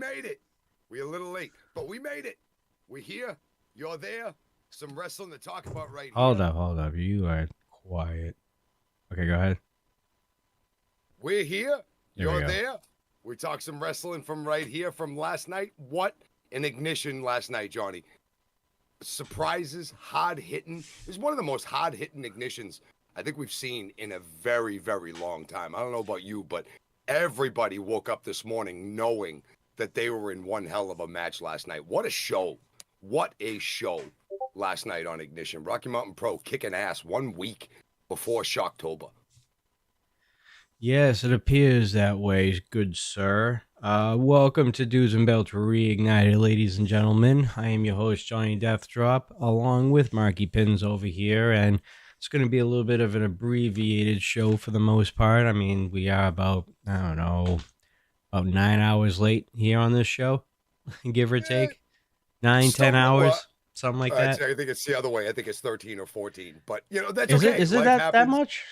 made it. We're a little late, but we made it. We're here. You're there. Some wrestling to talk about right here. Hold up. You are quiet. Okay, go ahead. We're here. There we You're go. there. We talk some wrestling from right here from last night. What an ignition last night, Johnny. Surprises, hard hitting. It was one of the most hard hitting ignitions I think we've seen in a very, very long time. I don't know about you, but everybody woke up this morning knowing that they were in one hell of a match last night. What a show. What a show last night on Ignition. Rocky Mountain Pro kicking ass 1 week before Shocktober. Yes, it appears that way, good sir. Welcome to Dudes and Belts Reignited, ladies and gentlemen. I am your host, Johnny Deathdrop, along with Marky Pins over here, and it's going to be a little bit of an abbreviated show for the most part. I mean, we are about 9 hours late here on this show, give or take. 9-10 hours, something like that. I think it's the other way. I think it's 13 or 14, but that's Is okay. Is it that much?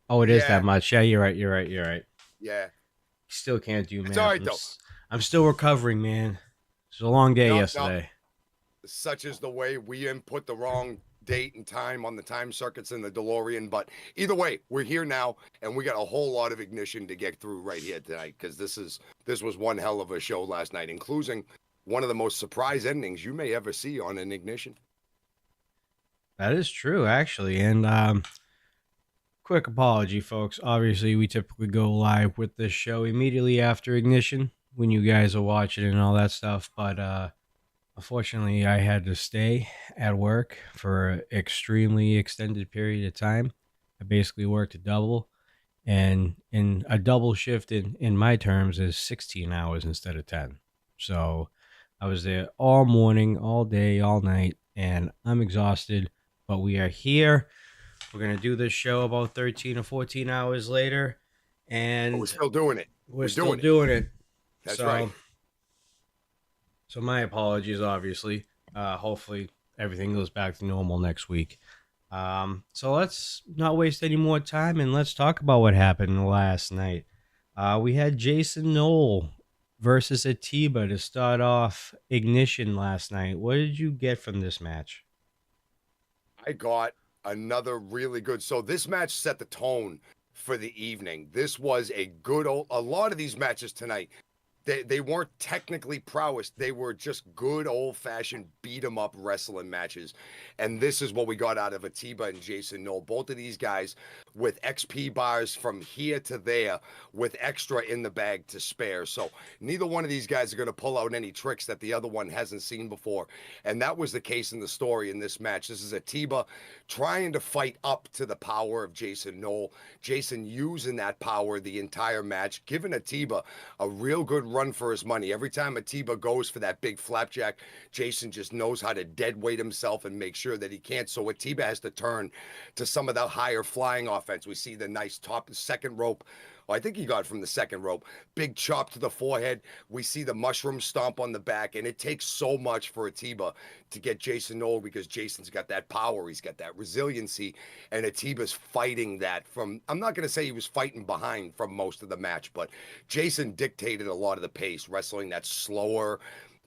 Oh, it is that much. Yeah, you're right. Yeah. Still can't do math. It's all right, though. I'm still recovering, man. It was a long day yesterday. No. Such is the way we input the wrong date and time on the time circuits in the DeLorean. But either way, we're here now, and we got a whole lot of ignition to get through right here tonight, because this was one hell of a show last night, including one of the most surprise endings you may ever see on an Ignition. That is true, actually. And quick apology, folks. Obviously, we typically go live with this show immediately after Ignition when you guys are watching and all that stuff. But unfortunately, I had to stay at work for an extremely extended period of time. I basically worked a double. And in a double shift in my terms is 16 hours instead of 10. So I was there all morning, all day, all night, and I'm exhausted. But we are here. We're going to do this show about 13 or 14 hours later. And but we're still doing it. We're still doing it. That's right. So my apologies, obviously. Hopefully everything goes back to normal next week. So let's not waste any more time and let's talk about what happened last night. We had Jason Knoll versus Atiba to start off Ignition last night. What did you get from this match? I got another really good. So this match set the tone for the evening. This was a lot of these matches tonight, they weren't technically prowess. They were just good old-fashioned beat-em-up wrestling matches. And this is what we got out of Atiba and Jason Knoll. Both of these guys with XP bars from here to there with extra in the bag to spare. So neither one of these guys are going to pull out any tricks that the other one hasn't seen before. And that was the case in the story in this match. This is Atiba trying to fight up to the power of Jason Knoll. Jason using that power the entire match, giving Atiba a real good run for his money. Every time Atiba goes for that big flapjack, Jason just knows how to dead weight himself and make sure that he can't. So Atiba has to turn to some of the higher flying offense. We see the nice top second rope. I think he got from the second rope. Big chop to the forehead. We see the mushroom stomp on the back, and it takes so much for Atiba to get Jason Knoll because Jason's got that power. He's got that resiliency, and Atiba's fighting that from, I'm not going to say he was fighting behind from most of the match, but Jason dictated a lot of the pace, wrestling that slower,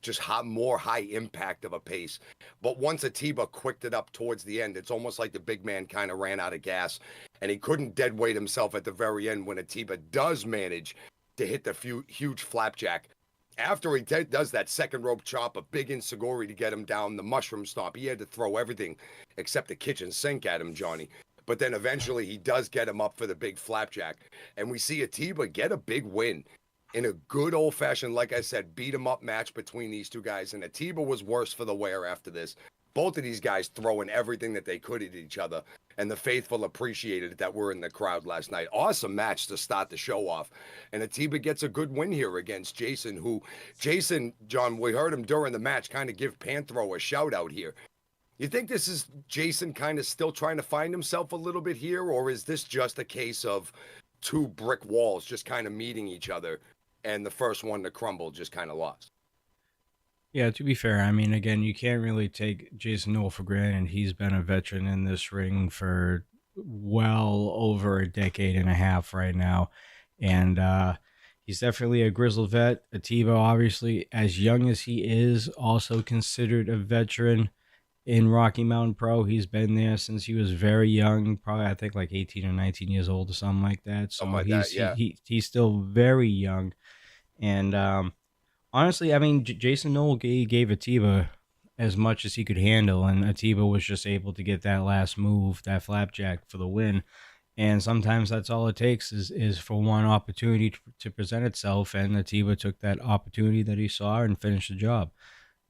just more high impact of a pace. But once Atiba quicked it up towards the end, it's almost like the big man kind of ran out of gas and he couldn't dead weight himself at the very end when Atiba does manage to hit the huge flapjack. After he does that second rope chop, a big enziguri to get him down, the mushroom stomp, he had to throw everything except the kitchen sink at him, Johnny. But then eventually he does get him up for the big flapjack. And we see Atiba get a big win in a good old-fashioned, like I said, beat-em-up match between these two guys. And Atiba was worse for the wear after this. Both of these guys throwing everything that they could at each other. And the faithful appreciated it that were in the crowd last night. Awesome match to start the show off. And Atiba gets a good win here against Jason, Jason, John, we heard him during the match kind of give Panthro a shout out here. You think this is Jason kind of still trying to find himself a little bit here? Or is this just a case of two brick walls just kind of meeting each other? And the first one to crumble just kind of lost. Yeah, to be fair, I mean, again, you can't really take Jason Knoll for granted. He's been a veteran in this ring for well over a decade and a half right now. And He's definitely a grizzled vet. Atiba, obviously, as young as he is, also considered a veteran in Rocky Mountain Pro. He's been there since he was very young, probably I think like 18 or 19 years old or something like that. Something So like that. Yeah. he's still very young. And honestly, I mean, Jason Noel gave Atiba as much as he could handle, and Atiba was just able to get that last move, that flapjack for the win. And sometimes that's all it takes is for one opportunity to present itself, and Atiba took that opportunity that he saw and finished the job.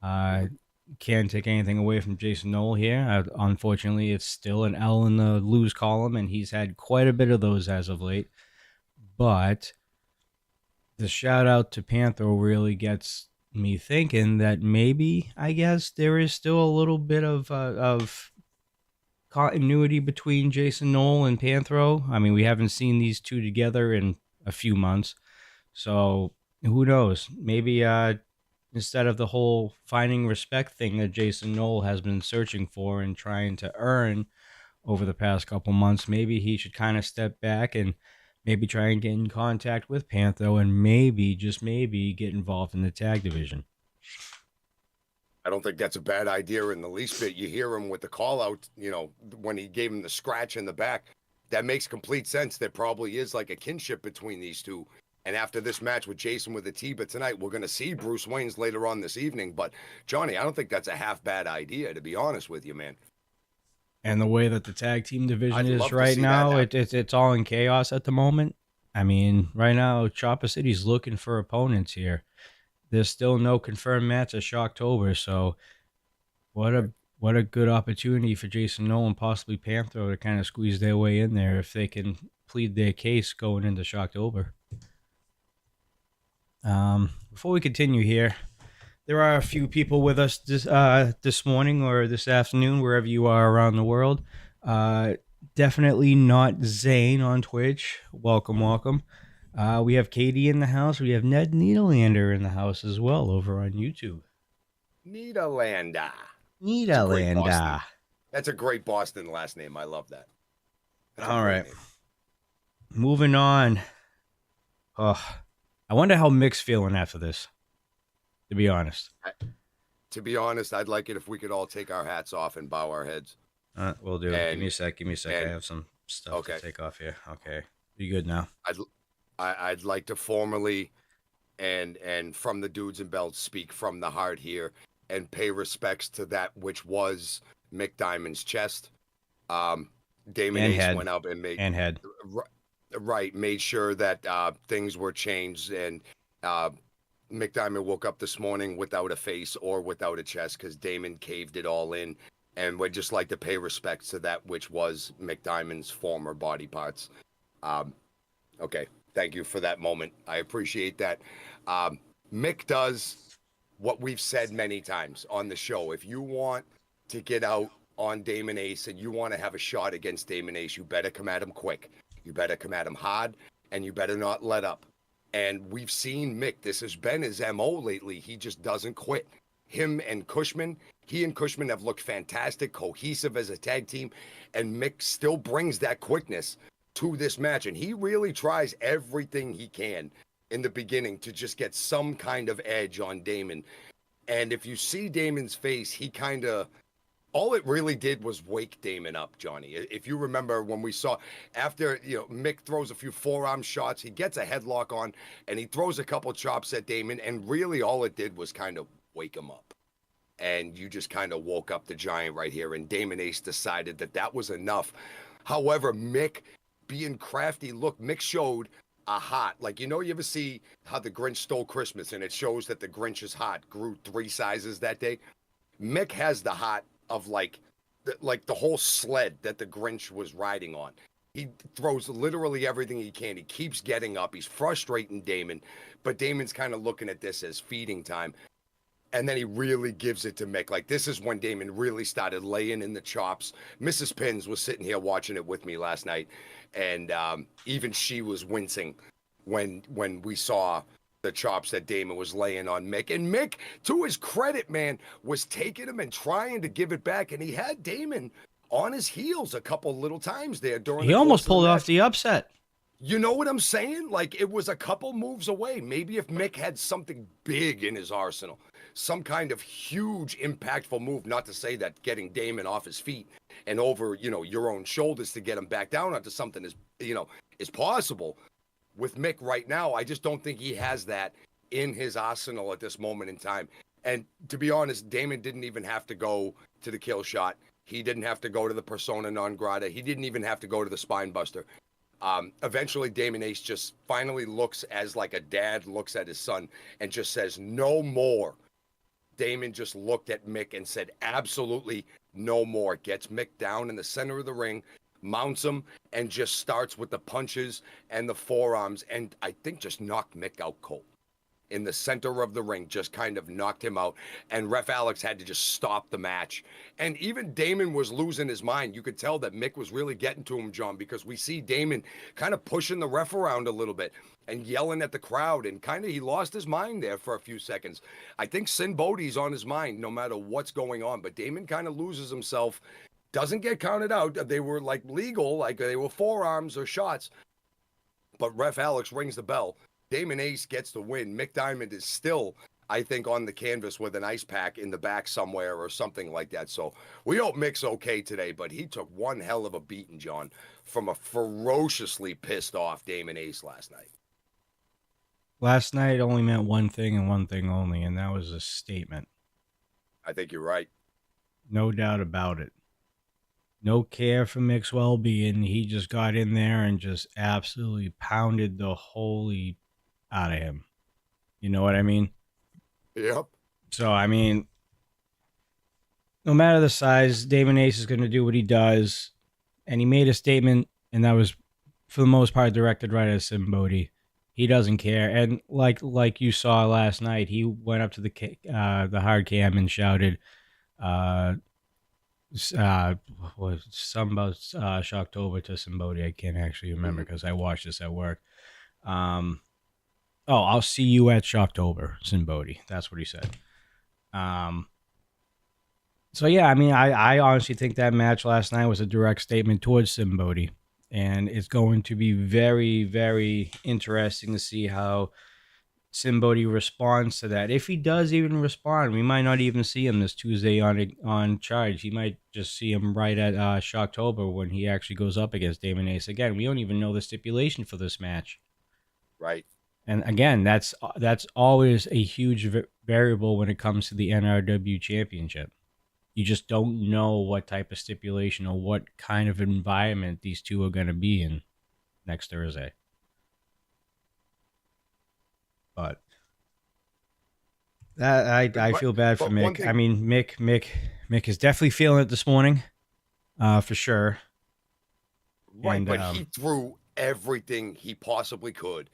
Uh, Mhm. can't take anything away from Jason Noel here. Unfortunately, it's still an L in the lose column, and he's had quite a bit of those as of late. But the shout out to Panther really gets me thinking that maybe, I guess, there is still a little bit of continuity between Jason Noel and Panthro. I mean, we haven't seen these two together in a few months, so who knows? Maybe instead of the whole finding respect thing that Jason Noel has been searching for and trying to earn over the past couple months, maybe he should kind of step back and maybe try and get in contact with Pantho and maybe, just maybe, get involved in the tag division. I don't think that's a bad idea in the least bit. You hear him with the call out, when he gave him the scratch in the back. That makes complete sense. There probably is like a kinship between these two. And after this match with Jason with Atiba tonight, we're going to see Bruce Wayne's later on this evening. But, Johnny, I don't think that's a half bad idea, to be honest with you, man. And the way that the tag team division I'd is love to right see that now, happen. it's all in chaos at the moment. I mean, right now, Chopper City's looking for opponents here. There's still no confirmed match at Shocktober, so what a Right. what a good opportunity for Jason Nolan, possibly Panther, to kind of squeeze their way in there if they can plead their case going into Shocktober. Before we continue here, there are a few people with us this morning or this afternoon, wherever you are around the world. Definitely not Zane on Twitch. Welcome, welcome. We have Katie in the house. We have Ned Needlander in the house as well over on YouTube. Nederlander. It's a great Boston. Needlander. That's a great Boston last name. I love that. That's a All great right. name. Moving on. Oh, I wonder how Mick's feeling after this, to be honest. To be honest, I'd like it if we could all take our hats off and bow our heads. We'll do. Give me a And sec. Give me a sec. I and have some stuff okay, to take off here. Okay. You good now? I'd like to formally and from the dudes and belts speak from the heart here and pay respects to that which was Mick Diamond's chest. Damon And Ace head. went up and Head. made sure that things were changed, and Mick Diamond woke up this morning without a face or without a chest because Damon caved it all in. And we'd just like to pay respects to that which was Mick Diamond's former body parts. Okay, thank you for that moment. I appreciate that. Mick does what we've said many times on the show. If you want to get out on Damon Ace and you want to have a shot against Damon Ace, you better come at him quick. You better come at him hard, and you better not let up. And we've seen Mick. This has been his MO lately. He just doesn't quit. Him and Cushman, he and Cushman have looked fantastic, cohesive as a tag team, and Mick still brings that quickness to this match. And he really tries everything he can in the beginning to just get some kind of edge on Damon. And if you see Damon's face, he kind of, all it really did was wake Damon up, Johnny. If you remember when we saw after, Mick throws a few forearm shots, he gets a headlock on, and he throws a couple chops at Damon, and really all it did was kind of wake him up. And you just kind of woke up the giant right here, and Damon Ace decided that was enough. However, Mick, being crafty, look, Mick showed a heart. Like, you ever see how the Grinch stole Christmas, and it shows that the Grinch's heart grew 3 sizes that day? Mick has the heart of like the whole sled that the Grinch was riding on. He throws literally everything he can. He keeps getting up. He's frustrating Damon, but Damon's kind of looking at this as feeding time. And then he really gives it to Mick. Like, this is when Damon really started laying in the chops. Mrs. Pins was sitting here watching it with me last night, and even she was wincing when we saw the chops that Damon was laying on Mick. And Mick, to his credit, man, was taking him and trying to give it back, and he had Damon on his heels a couple little times there during He the almost course of the pulled off match. the upset. You know what I'm saying? Like it was a couple moves away. Maybe if Mick had something big in his arsenal, some kind of huge impactful move, not to say that getting Damon off his feet and over, your own shoulders to get him back down onto something is possible. With Mick right now, I just don't think he has that in his arsenal at this moment in time. And to be honest, Damon didn't even have to go to the kill shot. He didn't have to go to the persona non grata. He didn't even have to go to the spine buster. Eventually, Damon Ace just finally looks as like a dad looks at his son and just says, no more. Damon just looked at Mick and said, absolutely no more. Gets Mick down in the center of the ring, mounts him, and just starts with the punches and the forearms. And I think just knocked Mick out cold. In the center of the ring, just kind of knocked him out. And Ref Alex had to just stop the match. And even Damon was losing his mind. You could tell that Mick was really getting to him, John, because we see Damon kind of pushing the ref around a little bit and yelling at the crowd. And kind of he lost his mind there for a few seconds. I think Sin Bodhi's on his mind no matter what's going on. But Damon kind of loses himself, doesn't get counted out. They were like legal, like they were forearms or shots. But Ref Alex rings the bell. Damon Ace gets the win. Mick Diamond is still, I think, on the canvas with an ice pack in the back somewhere or something like that. So we hope Mick's okay today, but he took one hell of a beating, John, from a ferociously pissed off Damon Ace last night. Last night only meant one thing and one thing only, and that was a statement. I think you're right. No doubt about it. No care for Mick's well-being. He just got in there and just absolutely pounded the holy out of him. You know what I mean? Yep. So, I mean, no matter the size, Damon Ace is going to do what he does. And he made a statement, and that was, for the most part, directed right at Sin Bodhi. He doesn't care. And like you saw last night, he went up to the hard cam and shouted, was something about Shocktober to Sin Bodhi. I can't actually remember because I watched this at work. I'll see you at Shocktober, Sin Bodhi. That's what he said. So yeah, I mean, I honestly think that match last night was a direct statement towards Sin Bodhi, and it's going to be very, very interesting to see how Sin Bodhi responds to that. If he does even respond, we might not even see him this Tuesday on Charge. He might just see him right at Shocktober when he actually goes up against Damon Ace again. We don't even know the stipulation for this match. Right. And again, that's always a huge variable when it comes to the NRW Championship. You just don't know what type of stipulation or what kind of environment these two are going to be in next Thursday. But that I feel bad for Mick. I mean, Mick is definitely feeling it this morning, for sure. Right, and, but he threw everything he possibly could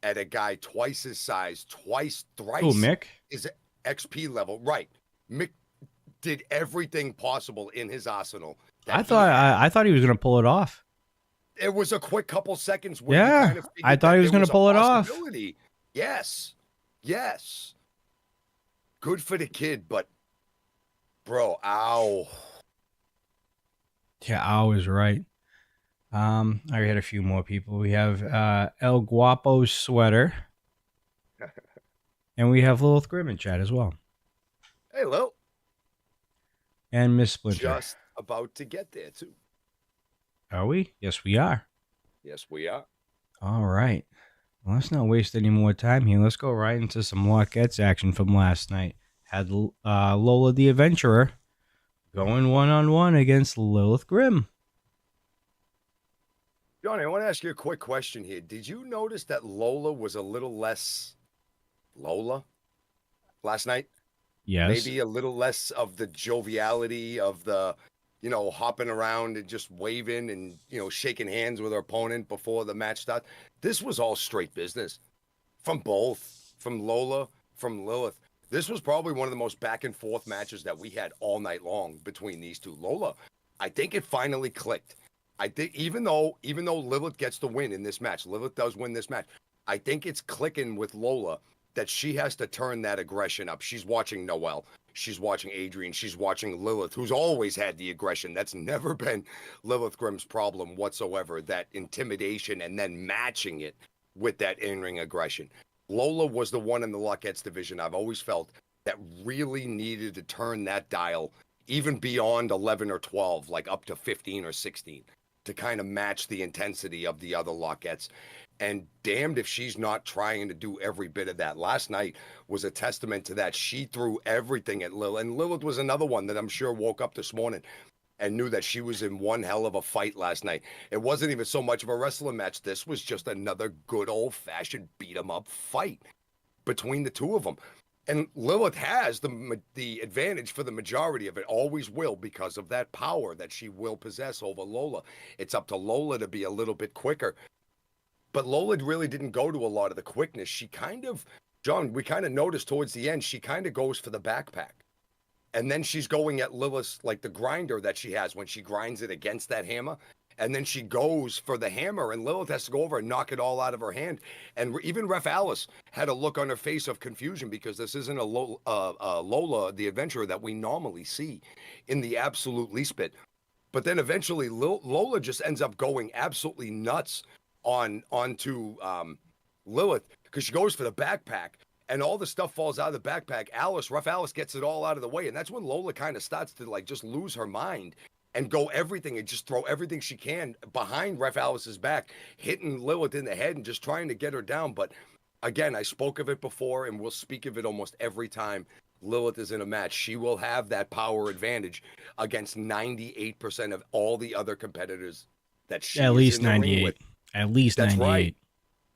at a guy twice his size, thrice Mick? Is XP level. Right. Mick did everything possible in his arsenal. I thought he was going to pull it off. It was a quick couple seconds where yeah, kind of I thought he was going to pull it off. Yes. Good for the kid, but bro, ow. Yeah, ow is right. I had a few more people. We have El Guapo Sweater. And we have Lilith Grimm in chat as well. Hey, Lil. And Miss Splinter. Just about to get there, too. Are we? Yes, we are. Yes, we are. All right. Well, let's not waste any more time here. Let's go right into some Lockettes action from last night. Had Lola the Adventurer going one-on-one against Lilith Grimm. Johnny, I want to ask you a quick question here. Did you notice that Lola was a little less Lola last night? Yes. Maybe a little less of the joviality of the, hopping around and just waving and, shaking hands with her opponent before the match starts. This was all straight business from both, from Lola, from Lilith. This was probably one of the most back and forth matches that we had all night long between these two. Lola, I think it finally clicked. I think even though Lilith gets the win in this match, Lilith does win this match. I think it's clicking with Lola that she has to turn that aggression up. She's watching Noelle. She's watching Adrian. She's watching Lilith, who's always had the aggression. That's never been Lilith Grimm's problem whatsoever, that intimidation and then matching it with that in-ring aggression. Lola was the one in the Lucketts division I've always felt that really needed to turn that dial even beyond 11 or 12, like up to 15 or 16, to kind of match the intensity of the other Lucketts. And damned if she's not trying to do every bit of that. Last night was a testament to that. She threw everything at Lilith. And Lilith was another one that I'm sure woke up this morning and knew that she was in one hell of a fight last night. It wasn't even so much of a wrestling match. This was just another good old-fashioned beat-em-up fight between the two of them. And Lilith has the advantage for the majority of it, always will, because of that power that she will possess over Lola. It's up to Lola to be a little bit quicker. But Lola really didn't go to a lot of the quickness. She kind of, John, we kind of noticed towards the end, she kind of goes for the backpack. And then she's going at Lilith, like the grinder that she has when she grinds it against that hammer. And then she goes for the hammer, and Lilith has to go over and knock it all out of her hand. And even Ref Alice had a look on her face of confusion, because this isn't a Lola, the adventurer, that we normally see in the absolute least bit. But then eventually Lola just ends up going absolutely nuts onto Lilith, because she goes for the backpack and all the stuff falls out of the backpack. Rough Alice gets it all out of the way, and that's when Lola kind of starts to like just lose her mind and go everything and just throw everything she can behind Rough Alice's back, hitting Lilith in the head and just trying to get her down. But again, I spoke of it before and we'll speak of it almost every time Lilith is in a match. She will have that power advantage against 98% of all the other competitors that she At is least in the ring 98. with. At least That's 98. right.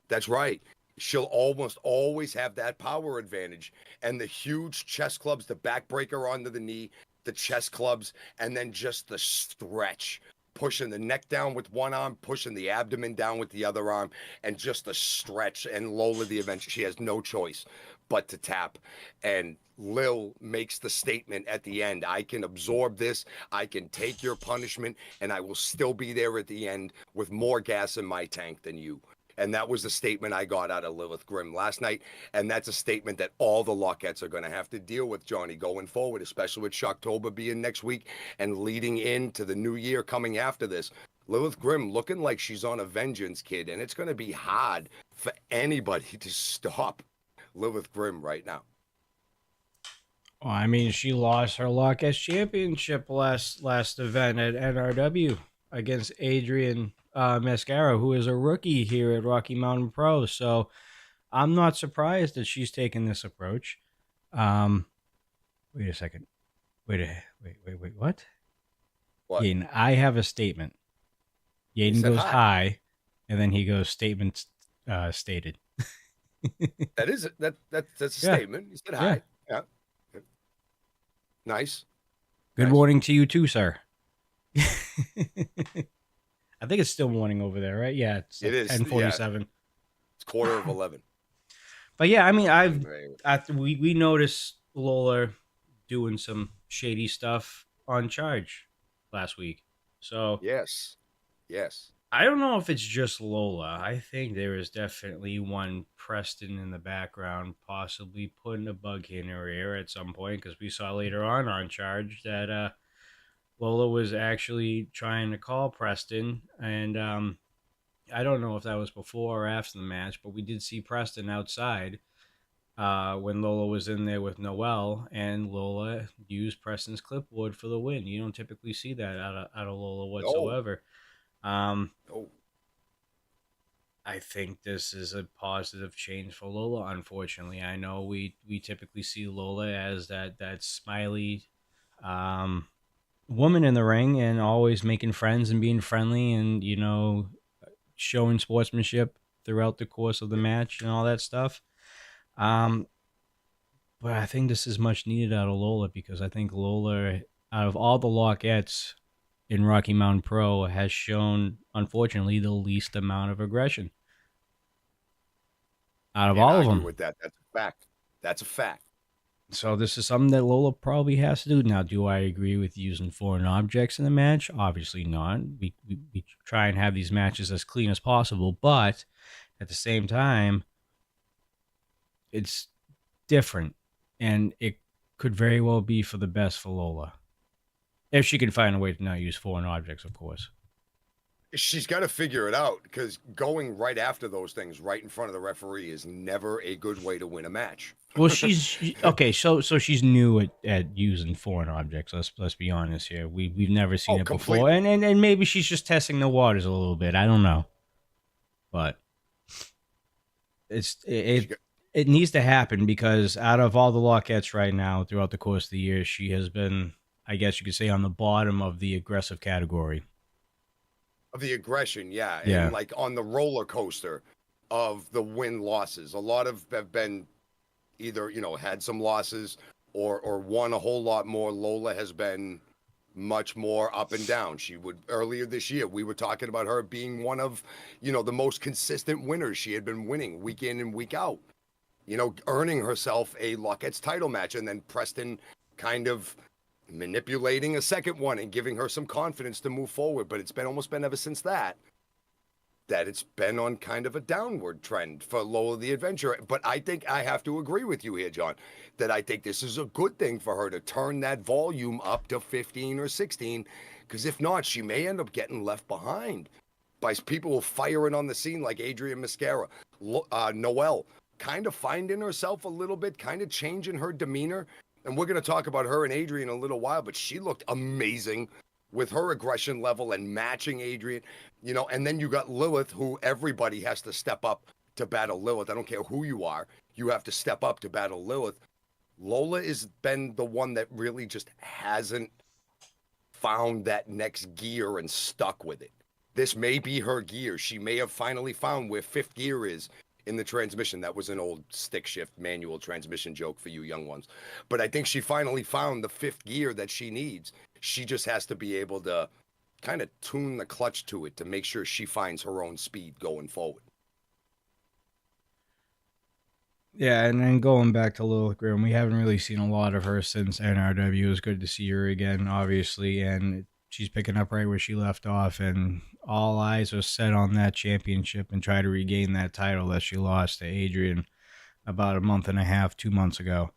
That's right. She'll almost always have that power advantage. And the huge chest clubs, the backbreaker onto the knee, the chest clubs, and then just the stretch, pushing the neck down with one arm, pushing the abdomen down with the other arm, and just the stretch. And Lola, the event, she has no choice but to tap. And Lil makes the statement at the end, I can absorb this, I can take your punishment, and I will still be there at the end with more gas in my tank than you. And that was the statement I got out of Lilith Grimm last night. And that's a statement that all the Lucketts are going to have to deal with, Johnny, going forward, especially with Shocktober being next week and leading into the new year coming after this. Lilith Grimm looking like she's on a vengeance, kid, and it's going to be hard for anybody to stop Lilith Grimm right now. Well, I mean, she lost her Lucketts championship last event at NRW against Adrian Mascara, who is a rookie here at Rocky Mountain Pro. So I'm not surprised that she's taken this approach. Wait a second. Wait, what? What? Yaden, I have a statement. Yaden goes hi, and then he goes statement stated. That's a statement. You said hi. Yeah. Nice. Good morning to you too, sir. I think it's still morning over there, right? Yeah, it's like it is 10:47. Yeah. It's 11:15. But yeah, I mean, we noticed Lola doing some shady stuff on Charge last week. So yes. I don't know if it's just Lola. I think there is definitely one Preston in the background, possibly putting a bug in her ear at some point, because we saw later on Charge that Lola was actually trying to call Preston, and I don't know if that was before or after the match, but we did see Preston outside when Lola was in there with Noelle, and Lola used Preston's clipboard for the win. You don't typically see that out of Lola whatsoever. No. I think this is a positive change for Lola. Unfortunately, I know we typically see Lola as that smiley woman in the ring and always making friends and being friendly and, you know, showing sportsmanship throughout the course of the match and all that stuff. But I think this is much needed out of Lola, because I think Lola, out of all the Lucketts in Rocky Mountain Pro, has shown, unfortunately, the least amount of aggression out of all of them. With that, that's a fact. That's a fact. So this is something that Lola probably has to do. Now, do I agree with using foreign objects in the match? Obviously not. We try and have these matches as clean as possible, but at the same time, it's different, and it could very well be for the best for Lola. If she can find a way to not use foreign objects, of course. She's got to figure it out because going right after those things right in front of the referee is never a good way to win a match. Well, okay. So she's new at using foreign objects. Let's be honest here. We've never seen Oh, it before, completely. and maybe she's just testing the waters a little bit. I don't know, but She got, it needs to happen because out of all the Lockettes right now throughout the course of the year, she has been, I guess you could say, on the bottom of the aggressive category. of the aggression, yeah. Yeah. And like on the roller coaster of the win losses, a lot of have been either, had some losses or won a whole lot more. Lola has been much more up and down. She would earlier this year, we were talking about her being one of, the most consistent winners. She had been winning week in and week out, earning herself a Lockett's title match, and then Preston kind of manipulating a second one and giving her some confidence to move forward. But it's been almost been ever since that it's been on kind of a downward trend for Lola the Adventurer. But I think I have to agree with you here, John, that I think this is a good thing for her to turn that volume up to 15 or 16, because if not, she may end up getting left behind by people firing on the scene like Adrian Mascara. Noelle kind of finding herself a little bit, kind of changing her demeanor. And we're going to talk about her and Adrian in a little while, but she looked amazing with her aggression level and matching Adrian, and then you got Lilith, who everybody has to step up to battle Lilith. I don't care who you are. You have to step up to battle Lilith. Lola has been the one that really just hasn't found that next gear and stuck with it. This may be her gear. She may have finally found where fifth gear is in the transmission. That was an old stick shift manual transmission joke for you young ones. But I think she finally found the fifth gear that she needs. She just has to be able to kind of tune the clutch to it to make sure she finds her own speed going forward. Yeah, and then going back to Lilith Grimm, we haven't really seen a lot of her since NRW. It was good to see her again, obviously, and she's picking up right where she left off, and all eyes are set on that championship and try to regain that title that she lost to Adrian about a month and a half, 2 months ago.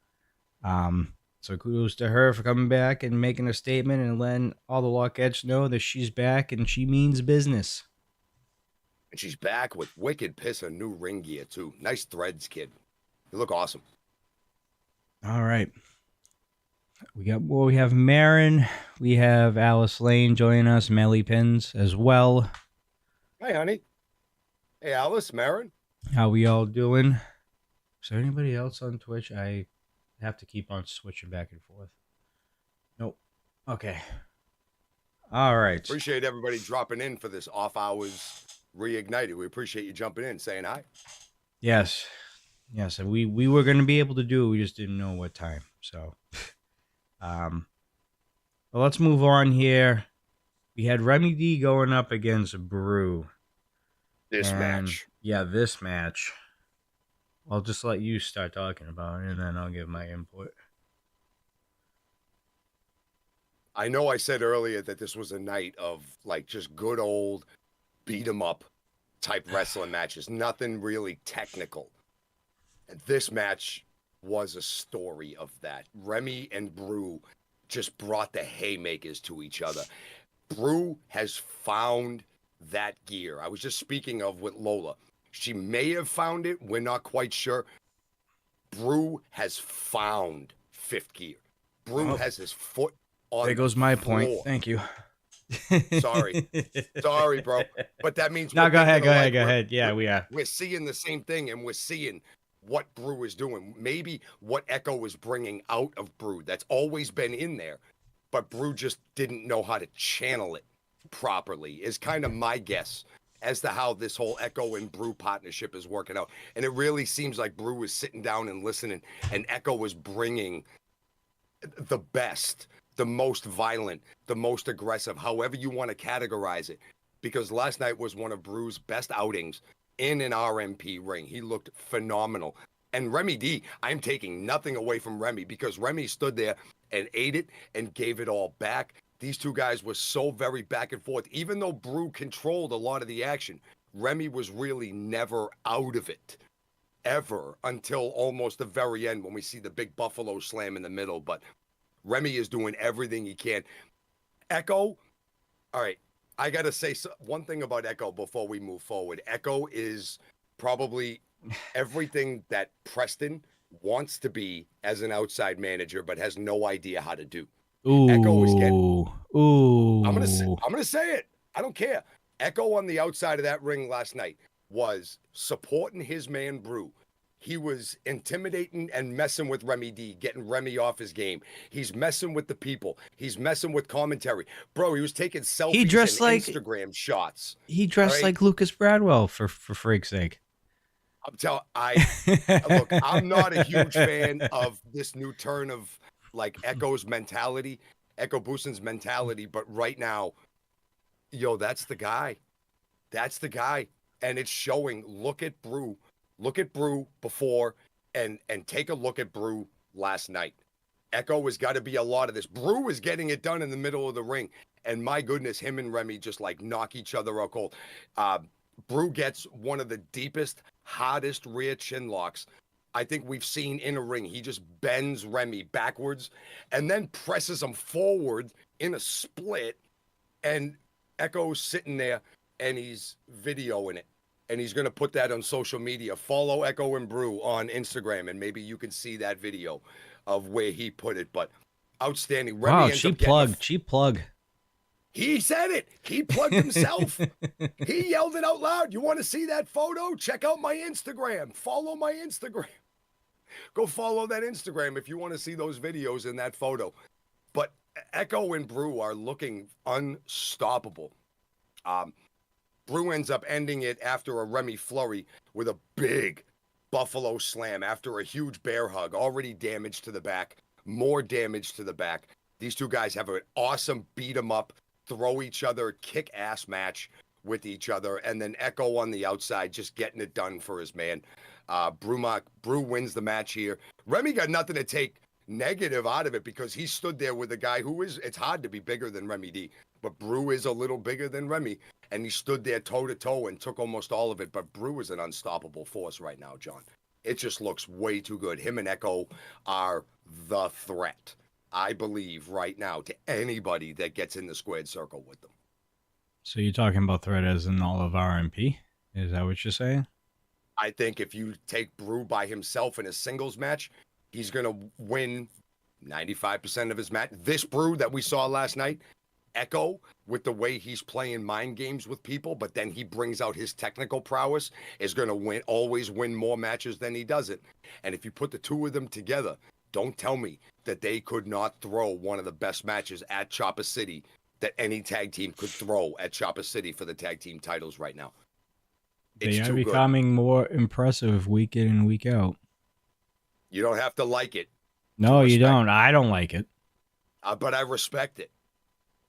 So kudos to her for coming back and making a statement and letting all the Lockettes know that she's back and she means business. And she's back with wicked piss and new ring gear, too. Nice threads, kid. You look awesome. All right. We have Marin. We have Alice Lane joining us, Melly Pins as well. Hi, honey. Hey, Alice, Marin. How we all doing? Is there anybody else on Twitch? I have to keep on switching back and forth. Nope. Okay. All right. Appreciate everybody dropping in for this off hours Reignited. We appreciate you jumping in, saying hi. Yes. Yes, and we were going to be able to do it. We just didn't know what time. So, well, let's move on here. We had Remy D going up against Brew. This match. Yeah, this match. I'll just let you start talking about it, and then I'll give my input. I know I said earlier that this was a night of like just good old beat 'em up type wrestling matches. Nothing really technical. And this match was a story of that. Remy and Brew just brought the haymakers to each other. Brew has found that gear. I was just speaking of with Lola. She may have found it. We're not quite sure. Brew has found fifth gear. Brew has his foot on there goes my floor. point. Thank you. Sorry, bro. But that means no. Go ahead. Yeah, we are. We're seeing the same thing, and we're seeing what Brew is doing. Maybe what Echo is bringing out of Brew. That's always been in there, but Brew just didn't know how to channel it properly. Is kind of my guess as to how this whole Echo and Brew partnership is working out. And it really seems like Brew is sitting down and listening, and Echo is bringing the best, the most violent, the most aggressive, however you want to categorize it. Because last night was one of Brew's best outings in an RMP ring. He looked phenomenal. And Remy D, I'm taking nothing away from Remy, because Remy stood there and ate it and gave it all back. These two guys were so very back and forth. Even though Brew controlled a lot of the action, Remy was really never out of it. ever until almost the very end when we see the big Buffalo slam in the middle. But Remy is doing everything he can. Echo, all right, I got to say one thing about Echo before we move forward. Echo is probably everything that Preston wants to be as an outside manager, but has no idea how to do. Echo is getting. Ooh. I'm gonna say it. I don't care. Echo on the outside of that ring last night was supporting his man Brew. He was intimidating and messing with Remy D, getting Remy off his game. He's messing with the people. He's messing with commentary. Bro, he was taking selfies and Instagram shots. He dressed like Lucas Bradwell for freak's sake. I'm telling look, I'm not a huge fan of this new turn of like Echo's mentality, Echo Boosen's mentality, but right now, yo, that's the guy. That's the guy. And it's showing. Look at Brew before and take a look at Brew last night. Echo has got to be a lot of this. Brew is getting it done in the middle of the ring. And my goodness, him and Remy just like knock each other out cold. Brew gets one of the deepest, hottest rear chin locks I think we've seen in a ring. He just bends Remy backwards and then presses him forward in a split. And Echo's sitting there and he's videoing it. And he's going to put that on social media. Follow Echo and Brew on Instagram, and maybe you can see that video of where he put it. But outstanding. Remy wow, cheap plug. He said it. He plugged himself. He yelled it out loud. You want to see that photo? Check out my Instagram. Follow my Instagram. Go follow that Instagram if you want to see those videos and that photo. But Echo and Brew are looking unstoppable. Brew ends up ending it after a Remy flurry with a big Buffalo slam after a huge bear hug. Already damage to the back. More damage to the back. These two guys have an awesome beat 'em up, throw each other, kick ass match with each other. And then Echo on the outside just getting it done for his man. Brew wins the match here. Remy got nothing to take negative out of it because he stood there with a guy who is, it's hard to be bigger than Remy D, but Brew is a little bigger than Remy. And he stood there toe to toe and took almost all of it. But Brew is an unstoppable force right now, John. It just looks way too good. Him and Echo are the threat, I believe, right now to anybody that gets in the squared circle with them. So you're talking about threat as in all of RMP? Is that what you're saying? I think if you take Brew by himself in a singles match, he's going to win 95% of his match. This Brew that we saw last night, Echo, with the way he's playing mind games with people, but then he brings out his technical prowess, is going to always win more matches than he doesn't. And if you put the two of them together, don't tell me that they could not throw one of the best matches at Chopper City that any tag team could throw at Chopper City for the tag team titles right now. They are becoming more impressive week in and week out. You don't have to like it. No, you don't. I don't like it. But I respect it.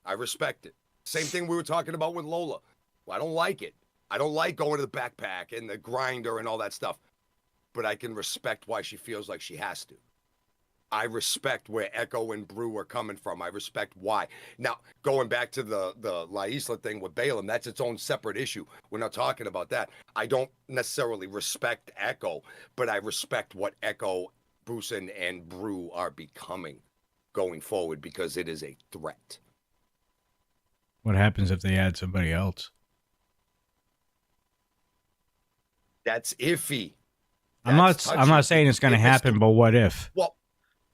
I respect it. Same thing we were talking about with Lola. Well, I don't like it. I don't like going to the backpack and the grinder and all that stuff. But I can respect why she feels like she has to. I respect where Echo and Brew are coming from. I respect why. Now, going back to the La Isla thing with Balaam, that's its own separate issue. We're not talking about that. I don't necessarily respect Echo, but I respect what Echo, Boosen, and Brew are becoming going forward because it is a threat. What happens if they add somebody else? That's iffy. I'm not saying it's going to happen, but what if? Well,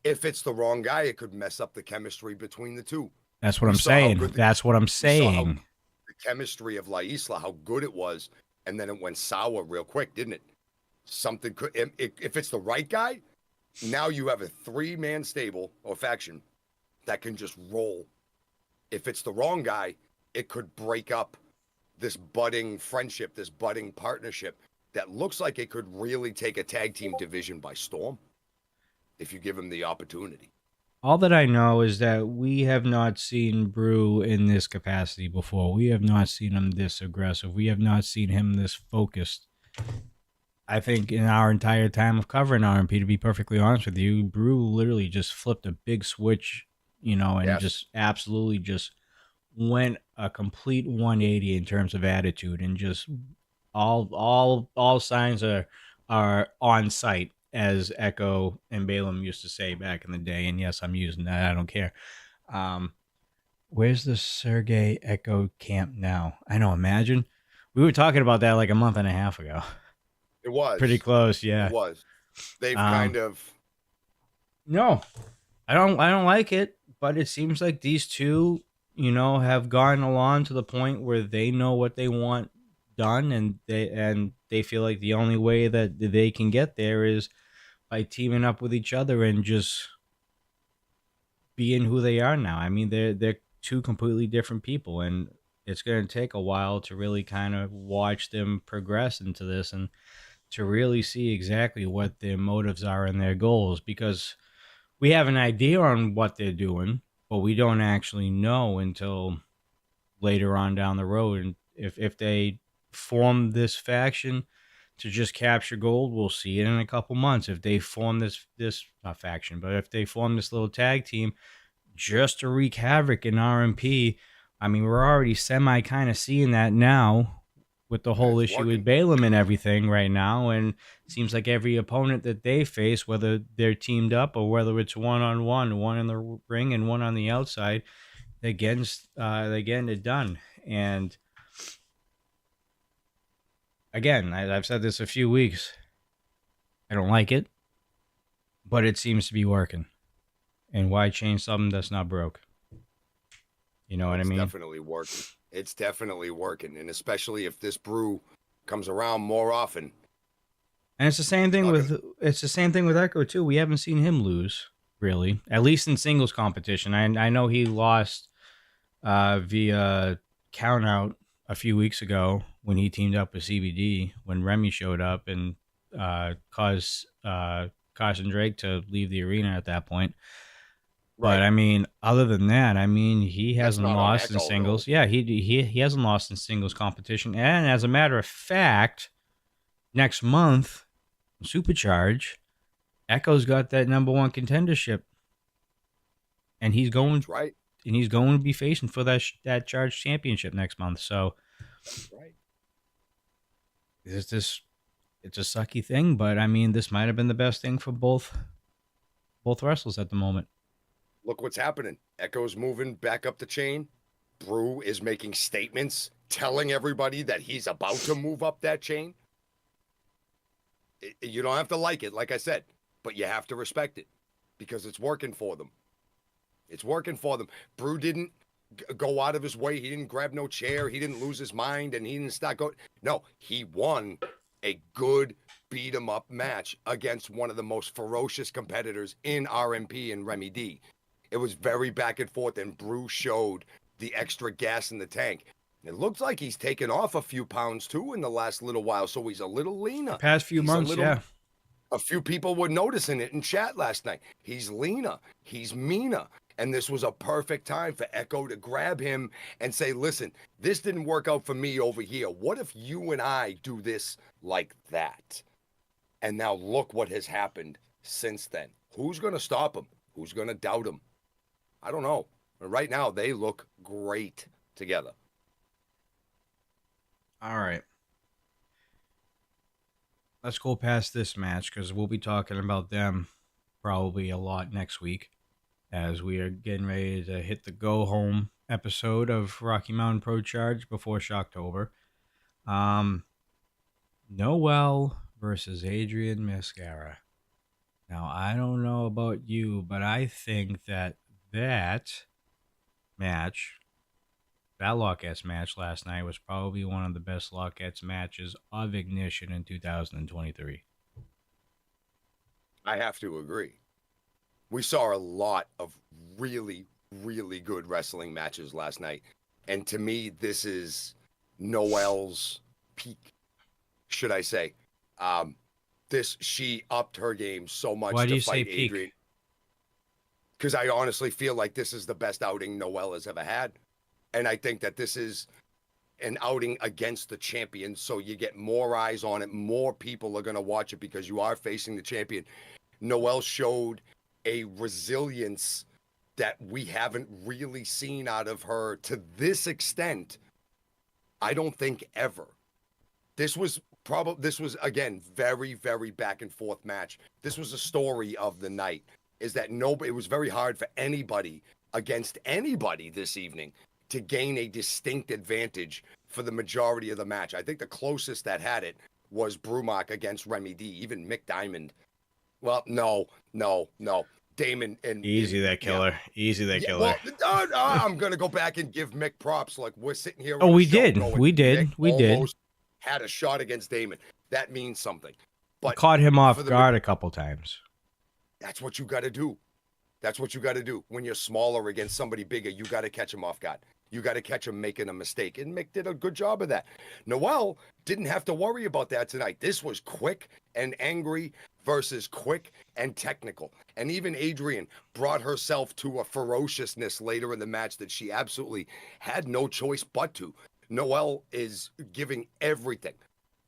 if it's the wrong guy, it could mess up the chemistry between the two. That's what I'm saying. That's what I'm saying. The chemistry of La Isla, how good it was, and then it went sour real quick, didn't it? Something could, if it's the right guy, now you have a 3-man stable or faction that can just roll. If it's the wrong guy, it could break up this budding friendship, this budding partnership that looks like it could really take a tag team division by storm if you give him the opportunity. All that I know is that we have not seen Brew in this capacity before. We have not seen him this aggressive. We have not seen him this focused. I think in our entire time of covering RMP, to be perfectly honest with you, Brew literally just flipped a big switch, and just absolutely just went a complete 180 in terms of attitude, and just all signs are are on site, as Echo and Balaam used to say back in the day. And yes, I'm using that. I don't care. Um, where's the Sergey Echo camp now? I know. Imagine we were talking about that like a month and a half ago. It Pretty was. close, It yeah. was. They've Um, kind of no, I don't like it, but it seems like these two, have gone along to the point where they know what they want done, and they feel like the only way that they can get there is by teaming up with each other and just being who they are now. I mean, they're two completely different people, and it's going to take a while to really kind of watch them progress into this and to really see exactly what their motives are and their goals, because we have an idea on what they're doing, but we don't actually know until later on down the road. And if they form this faction to just capture gold, we'll see it in a couple months. If they form this not faction, but if they form this little tag team just to wreak havoc in RMP, I mean, we're already semi kind of seeing that now with the whole it's issue with working. Balaam and everything right now. And it seems like every opponent that they face, whether they're teamed up or whether it's one on one in the ring and one on the outside, they're getting it done. And again, I've said this a few weeks. I don't like it, but it seems to be working. And why change something that's not broke? You know what I It's mean? definitely working. It's definitely working, and especially if this brew comes around more often. And it's the same thing Not gonna. with Echo too. We haven't seen him lose really, at least in singles competition. I know he lost via count out a few weeks ago when he teamed up with CBD when Remy showed up and caused Carson Drake to leave the arena at that point. But Right. I mean, other than that, I mean, he That's hasn't not on lost in Echo though. singles. Yeah, he hasn't lost in singles competition. And as a matter of fact, next month, Supercharge, Echo's got that number one contendership, and That's right. he's going to be facing for that Charge championship next month. So That's right. it's a sucky thing, but I mean, this might have been the best thing for both wrestlers at the moment. Look what's happening. Echo's moving back up the chain. Brew is making statements telling everybody that he's about to move up that chain. You don't have to like it, like I said, but you have to respect it because it's working for them. It's working for them. Brew didn't go out of his way. He didn't grab no chair. He didn't lose his mind and he didn't start going. No, he won a good beat 'em up match against one of the most ferocious competitors in RMP and Remy D. It was very back and forth, and Brew showed the extra gas in the tank. It looks like he's taken off a few pounds too in the last little while, so he's a little leaner. Past few He's a months, little. yeah. A few people were noticing it in chat last night. He's leaner. He's meaner. And this was a perfect time for Echo to grab him and say, listen, this didn't work out for me over here. What if you and I do this like that? And now look what has happened since then. Who's going to stop him? Who's going to doubt him? I don't know. But right now, they look great together. All right. Let's go past this match because we'll be talking about them probably a lot next week as we are getting ready to hit the go home episode of Rocky Mountain Pro Charge before Shocktober. Noel versus Adrian Mascara. Now, I don't know about you, but I think that match, that Lockettes match last night was probably one of the best Lockettes matches of Ignition in 2023. I have to agree. We saw a lot of really, really good wrestling matches last night. And to me, this is Noel's peak, should I say. She upped her game so much Why do to you say fight peak? Adrian. Because I honestly feel like this is the best outing Noel has ever had. And I think that this is an outing against the champion. So you get more eyes on it. More people are going to watch it because you are facing the champion. Noel showed a resilience that we haven't really seen out of her to this extent. I don't think ever. This was this was again very, very back and forth match. This was a story of the night. Is that nobody? It was very hard for anybody against anybody this evening to gain a distinct advantage for the majority of the match. I think the closest that had it was Brumach against Remy D. Even Mick Diamond. Well, no. Damon and Easy that killer. Yeah. Easy that killer. Well, I'm gonna go back and give Mick props. Like we're sitting here. Oh, on a we show did. going, We did. Mick We did. almost had a shot against Damon. That means something. But Caught him off guard a couple times. That's what you got to do. That's what you got to do. When you're smaller against somebody bigger, you got to catch him off guard. You got to catch him making a mistake. And Mick did a good job of that. Noelle didn't have to worry about that tonight. This was quick and angry versus quick and technical. And even Adrian brought herself to a ferociousness later in the match that she absolutely had no choice but to. Noelle is giving everything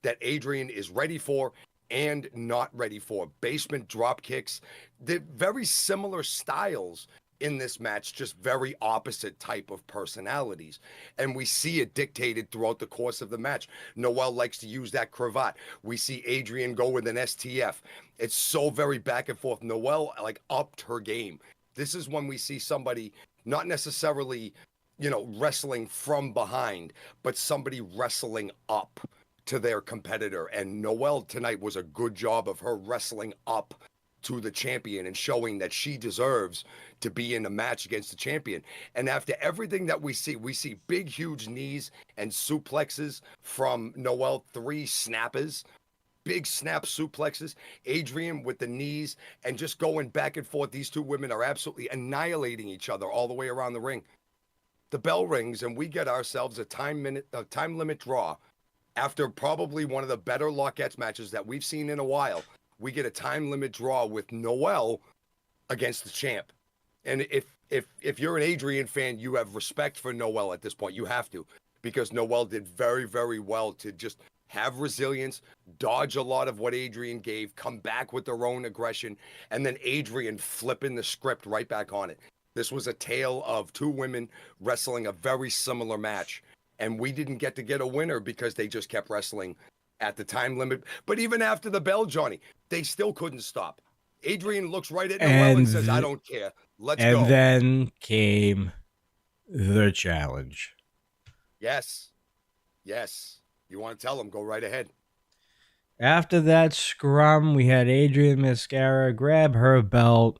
that Adrian is ready for and not ready for. Basement drop kicks. They're very similar styles in this match, just very opposite type of personalities. And we see it dictated throughout the course of the match. Noelle likes to use that cravat. We see Adrian go with an STF. It's so very back and forth. Noelle like upped her game. This is when we see somebody not necessarily, wrestling from behind, but somebody wrestling up to their competitor. And Noelle tonight was a good job of her wrestling up to the champion and showing that she deserves to be in a match against the champion. And after everything that we see big, huge knees and suplexes from Noelle, 3 snappers, big snap suplexes, Adrian with the knees, and just going back and forth. These two women are absolutely annihilating each other all the way around the ring. The bell rings and we get ourselves a time limit draw. After probably one of the better Lockettes matches that we've seen in a while, we get a time limit draw with Noelle against the champ. And if you're an Adrian fan, you have respect for Noelle at this point. You have to, because Noelle did very, very well to just have resilience, dodge a lot of what Adrian gave, come back with their own aggression, and then Adrian flipping the script right back on it. This was a tale of 2 women wrestling a very similar match. And we didn't get a winner because they just kept wrestling at the time limit. But even after the bell, Johnny, they still couldn't stop. Adrian looks right at Noelle and says, I don't care. Let's go. And then came the challenge. Yes. You want to tell them, go right ahead. After that scrum, we had Adrian Mascara grab her belt,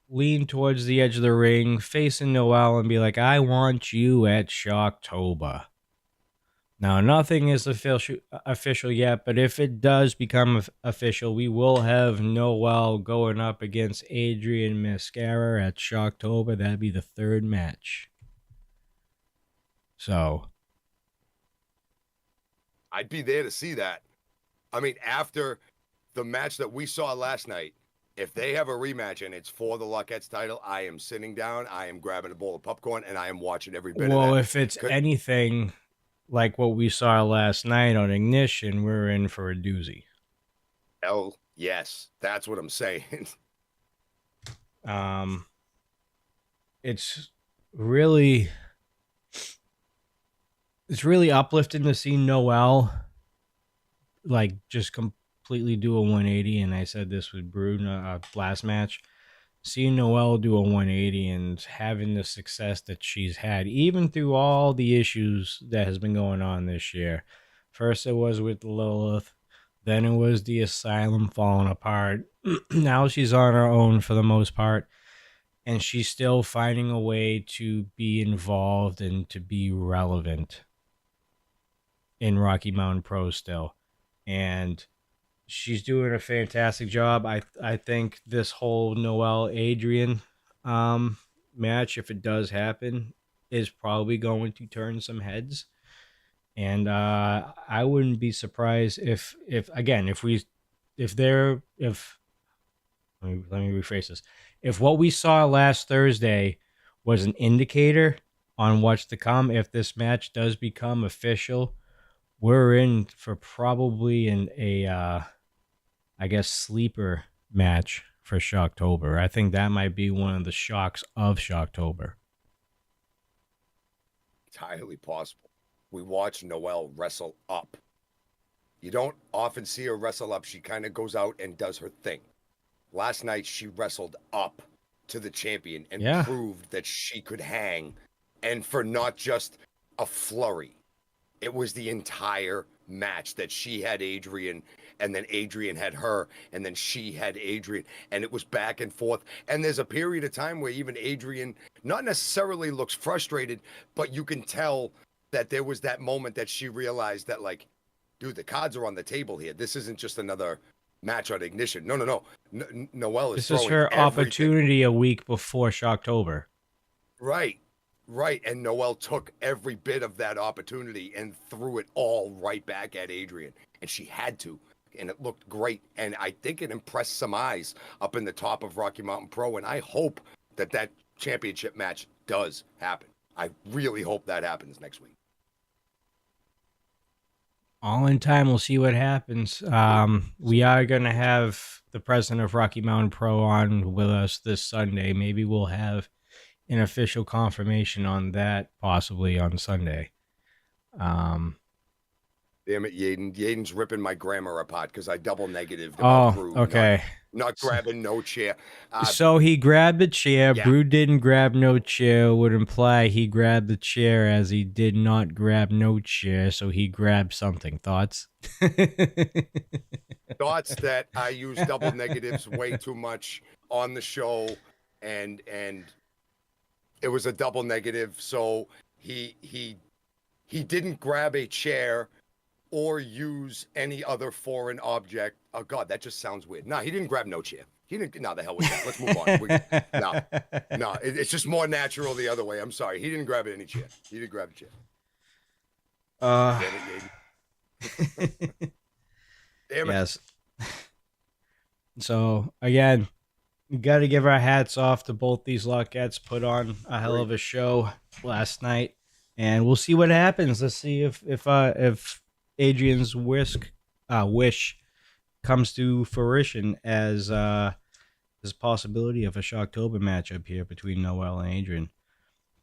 lean towards the edge of the ring, facing Noelle, and be like, I want you at Shocktober. Now, nothing is official yet, but if it does become official, we will have Noelle going up against Adrian Mascara at Shocktober. That'd be the 3rd match. So, I'd be there to see that. I mean, after the match that we saw last night, if they have a rematch and it's for the Lockettes title, I am sitting down, I am grabbing a bowl of popcorn, and I am watching every bit of that. Well, if it's anything like what we saw last night on Ignition, we're in for a doozy. Oh, yes. That's what I'm saying. It's really uplifting to see Noelle like just completely do a 180. And I said this with Brood last match. Seeing Noelle do a 180 and having the success that she's had, even through all the issues that has been going on this year. First it was with Lilith, then it was the asylum falling apart. Now she's on her own for the most part, and she's still finding a way to be involved and to be relevant in Rocky Mountain Pro still. And she's doing a fantastic job. I think this whole Noelle Adrian match, if it does happen, is probably going to turn some heads. And I wouldn't be surprised if let me rephrase this. If what we saw last Thursday was an indicator on what's to come, if this match does become official, we're in for probably sleeper match for Shocktober. I think that might be one of the shocks of Shocktober. Entirely possible. We watched Noelle wrestle up You don't often see her wrestle up. She kind of goes out and does her thing. Last night, she wrestled up to the champion and Yeah. proved that she could hang, and for not just a flurry. It was the entire match that she had Adrian, and then Adrian had her, and then she had Adrian, and it was back and forth. And there's a period of time where even Adrian not necessarily looks frustrated, but you can tell that there was that moment that she realized that, like, dude, the cards are on the table here. This isn't just another match on Ignition. No. Noelle is This is throwing her everything. opportunity a week before Shocktober. Right. And Noelle took every bit of that opportunity and threw it all right back at Adrian. And she had to. And it looked great. And I think it impressed some eyes up in the top of Rocky Mountain Pro. And I hope that that championship match does happen. I really hope that happens next week. All in time, we'll see what happens. We are going to have the president of Rocky Mountain Pro on with us this Sunday. Maybe we'll have an official confirmation on that possibly on Sunday. Damn it, Yaden. Yaden's ripping my grammar apart because I double negative. Okay. Not grabbing no chair. So he grabbed the chair. Yeah. Brew didn't grab no chair would imply he grabbed the chair as he did not grab no chair. So he grabbed something. Thoughts? Thoughts that I use double negatives way too much on the show, and it was a double negative. So he didn't grab a chair or use any other foreign object. Oh God, that just sounds weird. No, he didn't grab no chair. He didn't. No, the hell with that. Let's move on. No, it's just more natural the other way. I'm sorry. He didn't grab any chair. He didn't grab a chair. Damn it. Yes. So again, we got to give our hats off to both these Lockettes. Put on a hell of a show last night, and we'll see what happens. Let's see if Adrian's wish comes to fruition as this possibility of a Shocktober matchup here between Noelle and Adrian.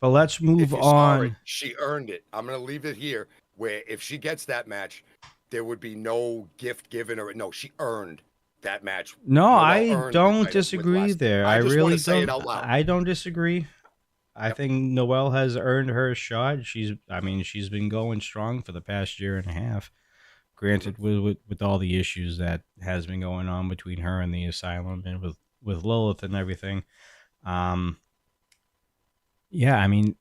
But let's move on. She earned it. I'm going to leave it here where if she gets that match, there would be no gift given or no, she earned that match. No, I don't disagree there. I really say it out loud. I don't disagree. I think Noelle has earned her shot. She's been going strong for the past year and a half. Granted, with all the issues that has been going on between her and the asylum and with Lilith and everything. Yeah, I mean,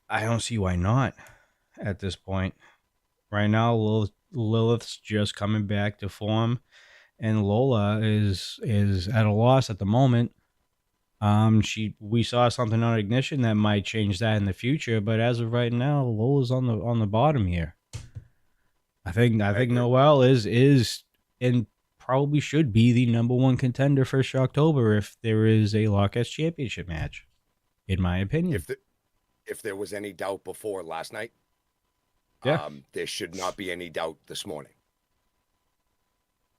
I don't see why not at this point. Right now, Lilith's just coming back to form, and Lola is at a loss at the moment. We saw something on Ignition that might change that in the future, but as of right now, Lola's on the bottom here. I think Noelle is and probably should be the number one contender for Shocktober if there is a Lockettes championship match, in my opinion. If there was any doubt before last night, there should not be any doubt this morning.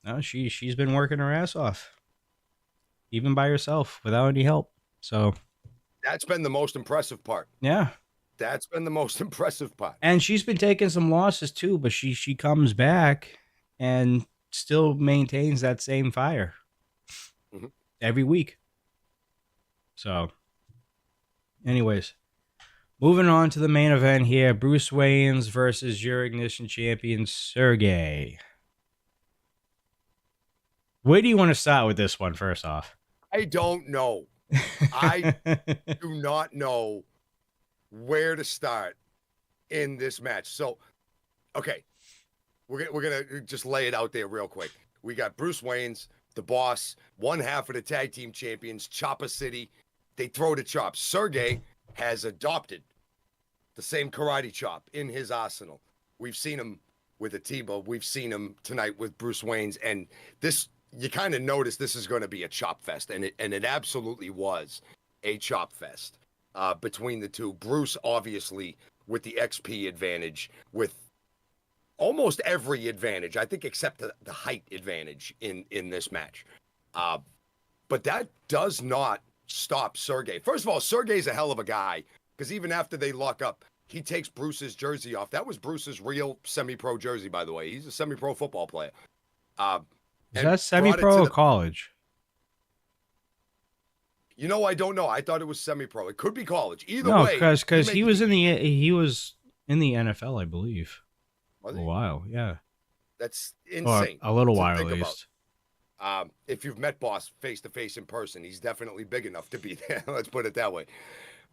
No, she's been working her ass off, even by herself, without any help. So that's been the most impressive part. Yeah. That's been the most impressive part. And she's been taking some losses too, but she comes back and still maintains that same fire every week. So, anyways, moving on to the main event here, Bruce Wayans versus your Ignition champion, Sergey. Where do you want to start with this one, first off? I don't know. I do not know where to start in this match. So, okay, we're gonna just lay it out there real quick. We got Bruce Wayans, the boss, one half of the tag team champions, Chopper City. They throw the chops. Sergey has adopted the same karate chop in his arsenal. We've seen him with Atiba. We've seen him tonight with Bruce Wayans, and this, you kind of notice this is going to be a chop fest, and it absolutely was a chop fest. Between the two. Bruce, obviously, with the XP advantage, with almost every advantage, I think, except the height advantage in this match. But that does not stop Sergey. First of all, Sergey's a hell of a guy, because even after they lock up, he takes Bruce's jersey off. That was Bruce's real semi-pro jersey, by the way. He's a semi-pro football player. Is And that brought it semi-pro to or the. college? You know, I don't know. I thought it was semi-pro. It could be college. Either No, way, because he was in the NFL, I believe, was for a he? while. Yeah, That's or insane a little to while at think about. least. If you've met Boss face to face in person, he's definitely big enough to be there. Let's put it that way.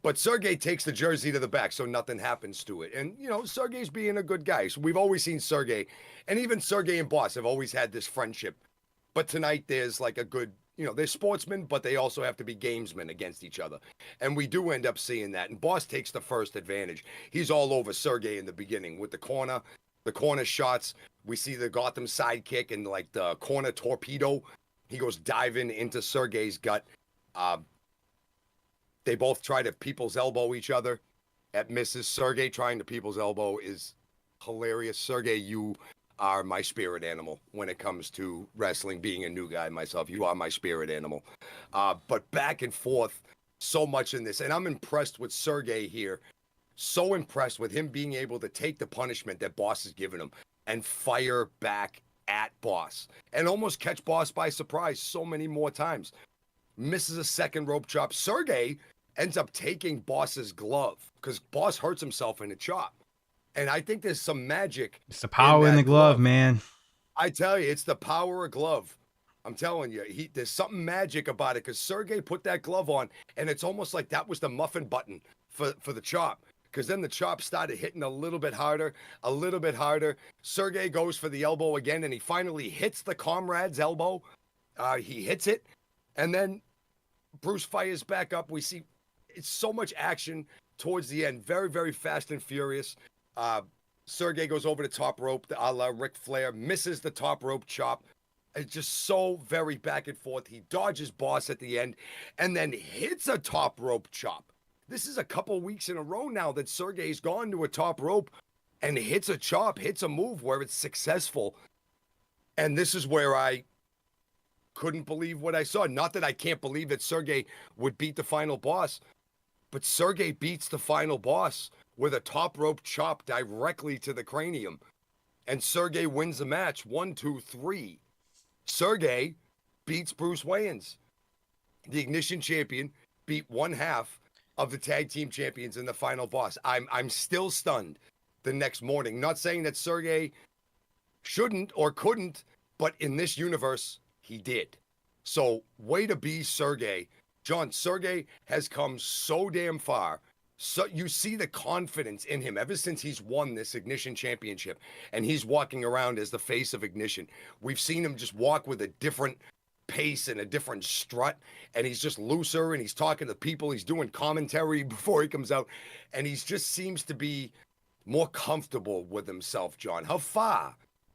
But Sergey takes the jersey to the back so nothing happens to it. And, you know, Sergey's being a good guy. So we've always seen Sergey, and even Sergey and Boss have always had this friendship. But tonight there's like a good, you know, they're sportsmen, but they also have to be gamesmen against each other. And we do end up seeing that. And Boss takes the first advantage. He's all over Sergey in the beginning with the corner shots. We see the Gotham sidekick and like the corner torpedo. He goes diving into Sergey's gut. They both try to people's elbow each other. At misses. Sergey trying to people's elbow is hilarious. Sergey, you are my spirit animal when it comes to wrestling. Being a new guy myself, you are my spirit animal. But back and forth so much in this, and I'm impressed with Sergey here. So impressed with him being able to take the punishment that Boss has given him and fire back at Boss and almost catch Boss by surprise so many more times. Misses a second rope chop. Sergey ends up taking Boss's glove because Boss hurts himself in a chop. And I think there's some magic. It's the power in the glove, man. I tell you, it's the power of glove. I'm telling you, there's something magic about it because Sergey put that glove on, and it's almost like that was the muffin button for the chop. Because then the chop started hitting a little bit harder. Sergey goes for the elbow again, and he finally hits the comrade's elbow. He hits it, and then Bruce fires back up. We see it's so much action towards the end. Very, very fast and furious. Sergey goes over the top rope, a la Ric Flair, misses the top rope chop. It's just so very back and forth. He dodges Boss at the end and then hits a top rope chop. This is a couple weeks in a row now that Sergey's gone to a top rope and hits a chop, hits a move where it's successful. And this is where I couldn't believe what I saw. Not that I can't believe that Sergey would beat the final boss, but Sergey beats the final boss with a top rope chop directly to the cranium. And Sergey wins the match 1, 2, 3. Sergey beats Bruce Wayans. The Ignition champion beat one half of the tag team champions in the final boss. I'm still stunned the next morning. Not saying that Sergey shouldn't or couldn't, but in this universe, he did. So way to be Sergey. John, Sergey has come so damn far. So you see the confidence in him ever since he's won this Ignition championship and he's walking around as the face of Ignition. We've seen him just walk with a different pace and a different strut, and he's just looser and he's talking to people. He's doing commentary before he comes out, and he just seems to be more comfortable with himself, John. How far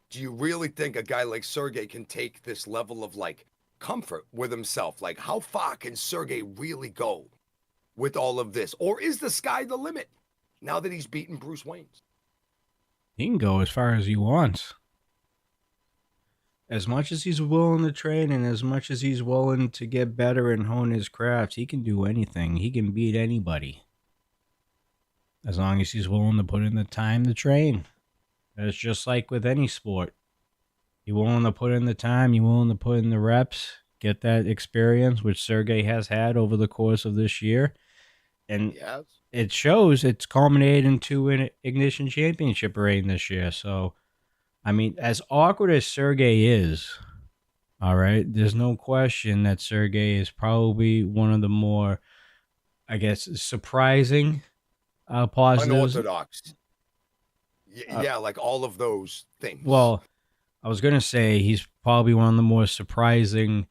do you really think a guy like Sergey can take this level of like comfort with himself? Like, how far can Sergey really go with all of this? Or is the sky the limit now that he's beaten Bruce Wayne? He can go as far as he wants. As much as he's willing to train and as much as he's willing to get better and hone his craft, he can do anything. He can beat anybody. As long as he's willing to put in the time to train. It's just like with any sport. You're willing to put in the time, you're willing to put in the reps, get that experience, which Sergey has had over the course of this year. And Yes. it shows it's culminated into an Ignition championship reign this year. So, I mean, as awkward as Sergey is, all right, there's no question that Sergey is probably one of the more, I guess, surprising positives. Unorthodox. Yeah, like all of those things. Well, I was going to say he's probably one of the more surprising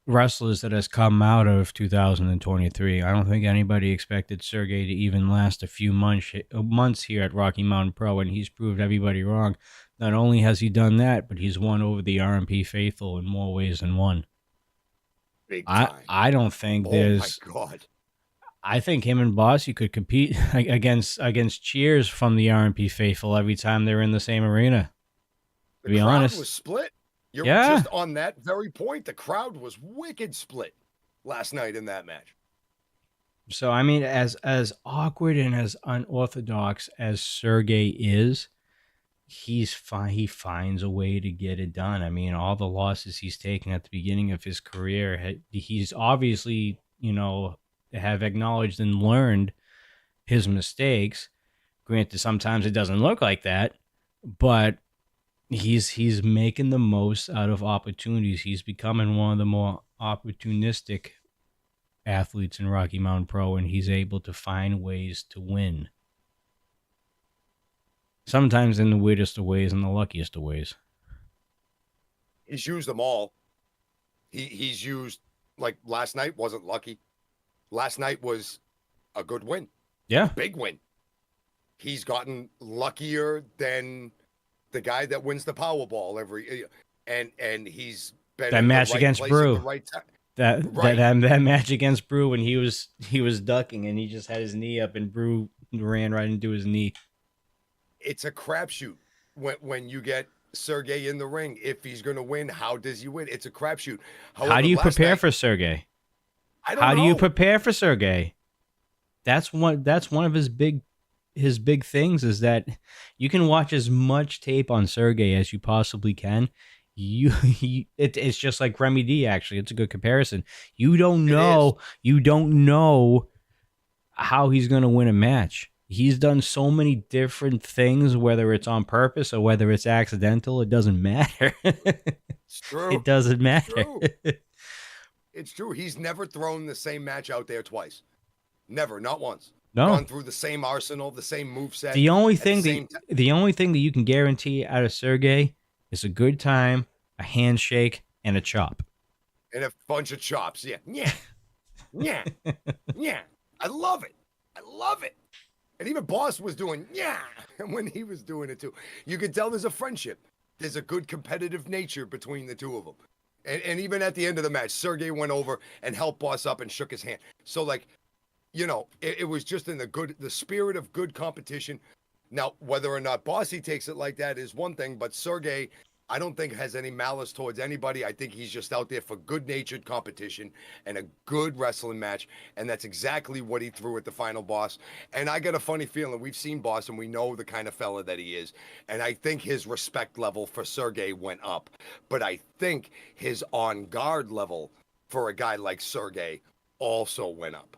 wrestlers that has come out of 2023. I don't think anybody expected Sergey to even last a few months here at Rocky Mountain Pro, and he's proved everybody wrong. Not only has he done that, but he's won over the RMP faithful in more ways than one. Big time. I don't think there's... Oh, my God. I think him and Boss, you could compete against cheers from the RMP faithful every time they're in the same arena. To be honest, The crowd was split. You're Yeah. just on that very point. The crowd was wicked split last night in that match. So I mean, as awkward and as unorthodox as Sergey is, he's fine. He finds a way to get it done. I mean, all the losses he's taken at the beginning of his career, he's obviously, have acknowledged and learned his mistakes. Granted, sometimes it doesn't look like that, but he's making the most out of opportunities. He's becoming one of the more opportunistic athletes in Rocky Mountain Pro, and he's able to find ways to win. Sometimes in the weirdest of ways and the luckiest of ways. He's used them all. He's used, like, last night wasn't lucky. Last night was a good win. Yeah. A big win. He's gotten luckier than the guy that wins the Powerball and he's been That in match the right against place Brew. at the right time. That, Right. that match against Brew when he was ducking and he just had his knee up and Brew ran right into his knee. It's a crapshoot when you get Sergey in the ring. If he's going to win, how does he win? It's a crapshoot. How do you prepare for Sergey? I don't know. How do you prepare for Sergey? That's one of his big things is that you can watch as much tape on Sergey as you possibly can. It's just like Remy D. Actually, it's a good comparison. You don't know how he's going to win a match. He's done so many different things, whether it's on purpose or whether it's accidental. It doesn't matter. It's true. It doesn't matter. It's true. He's never thrown the same match out there twice. Never, not once. No. Gone through the same arsenal, the same moveset. The only thing that you can guarantee out of Sergey is a good time, a handshake, and a chop. And a bunch of chops. Yeah. Yeah. Yeah. Yeah. I love it. I love it. And even Boss was doing, yeah, when he was doing it too. You can tell there's a friendship. There's a good competitive nature between the two of them. And even at the end of the match, Sergey went over and helped Boss up and shook his hand. So, like, it was just in the spirit of good competition. Now, whether or not Bossy takes it like that is one thing, but Sergey, I don't think has any malice towards anybody. I think he's just out there for good-natured competition and a good wrestling match, and that's exactly what he threw at the final Boss. And I got a funny feeling. We've seen Boss, and we know the kind of fella that he is, and I think his respect level for Sergey went up, but I think his on-guard level for a guy like Sergey also went up.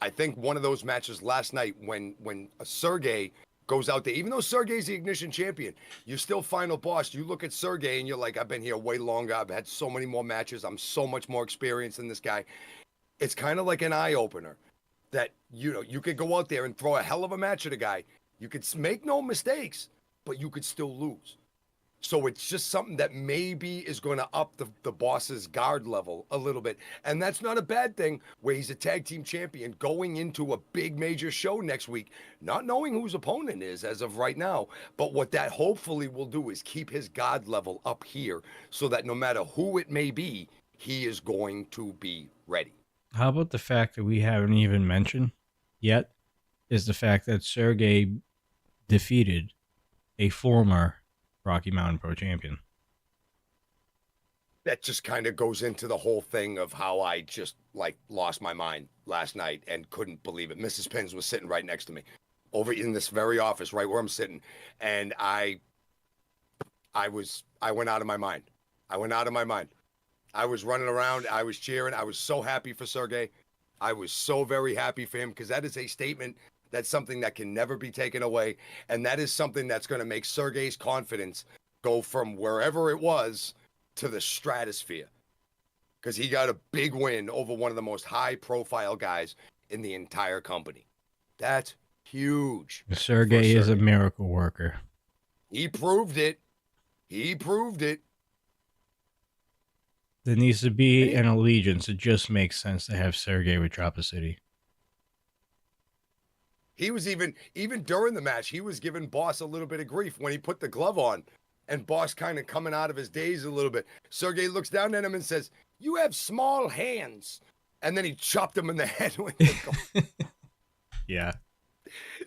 I think one of those matches last night when Sergey goes out there, even though Sergey's the Ignition champion, you're still final boss. You look at Sergey and you're like, I've been here way longer. I've had so many more matches. I'm so much more experienced than this guy. It's kind of like an eye opener that, you could go out there and throw a hell of a match at a guy. You could make no mistakes, but you could still lose. So it's just something that maybe is going to up the boss's guard level a little bit. And that's not a bad thing where he's a tag team champion going into a big major show next week, not knowing who his opponent is as of right now. But what that hopefully will do is keep his guard level up here so that no matter who it may be, he is going to be ready. How about the fact that we haven't even mentioned yet is the fact that Sergey defeated a former Rocky Mountain Pro champion. That just kind of goes into the whole thing of how I just lost my mind last night and couldn't believe it. Mrs. Pins was sitting right next to me over in this very office, right where I'm sitting. And I went out of my mind. I went out of my mind. I was running around. I was cheering. I was so happy for Sergey. I was so very happy for him because that is a statement. That's something that can never be taken away. And that is something that's going to make Sergey's confidence go from wherever it was to the stratosphere. Because he got a big win over one of the most high-profile guys in the entire company. That's huge. Sergey is a miracle worker. He proved it. He proved it. There needs to be an allegiance. It just makes sense to have Sergey with Drop City. He was even during the match, he was giving Boss a little bit of grief when he put the glove on and Boss kind of coming out of his daze a little bit. Sergey looks down at him and says, "You have small hands." And then he chopped him in the head with the glove. Yeah.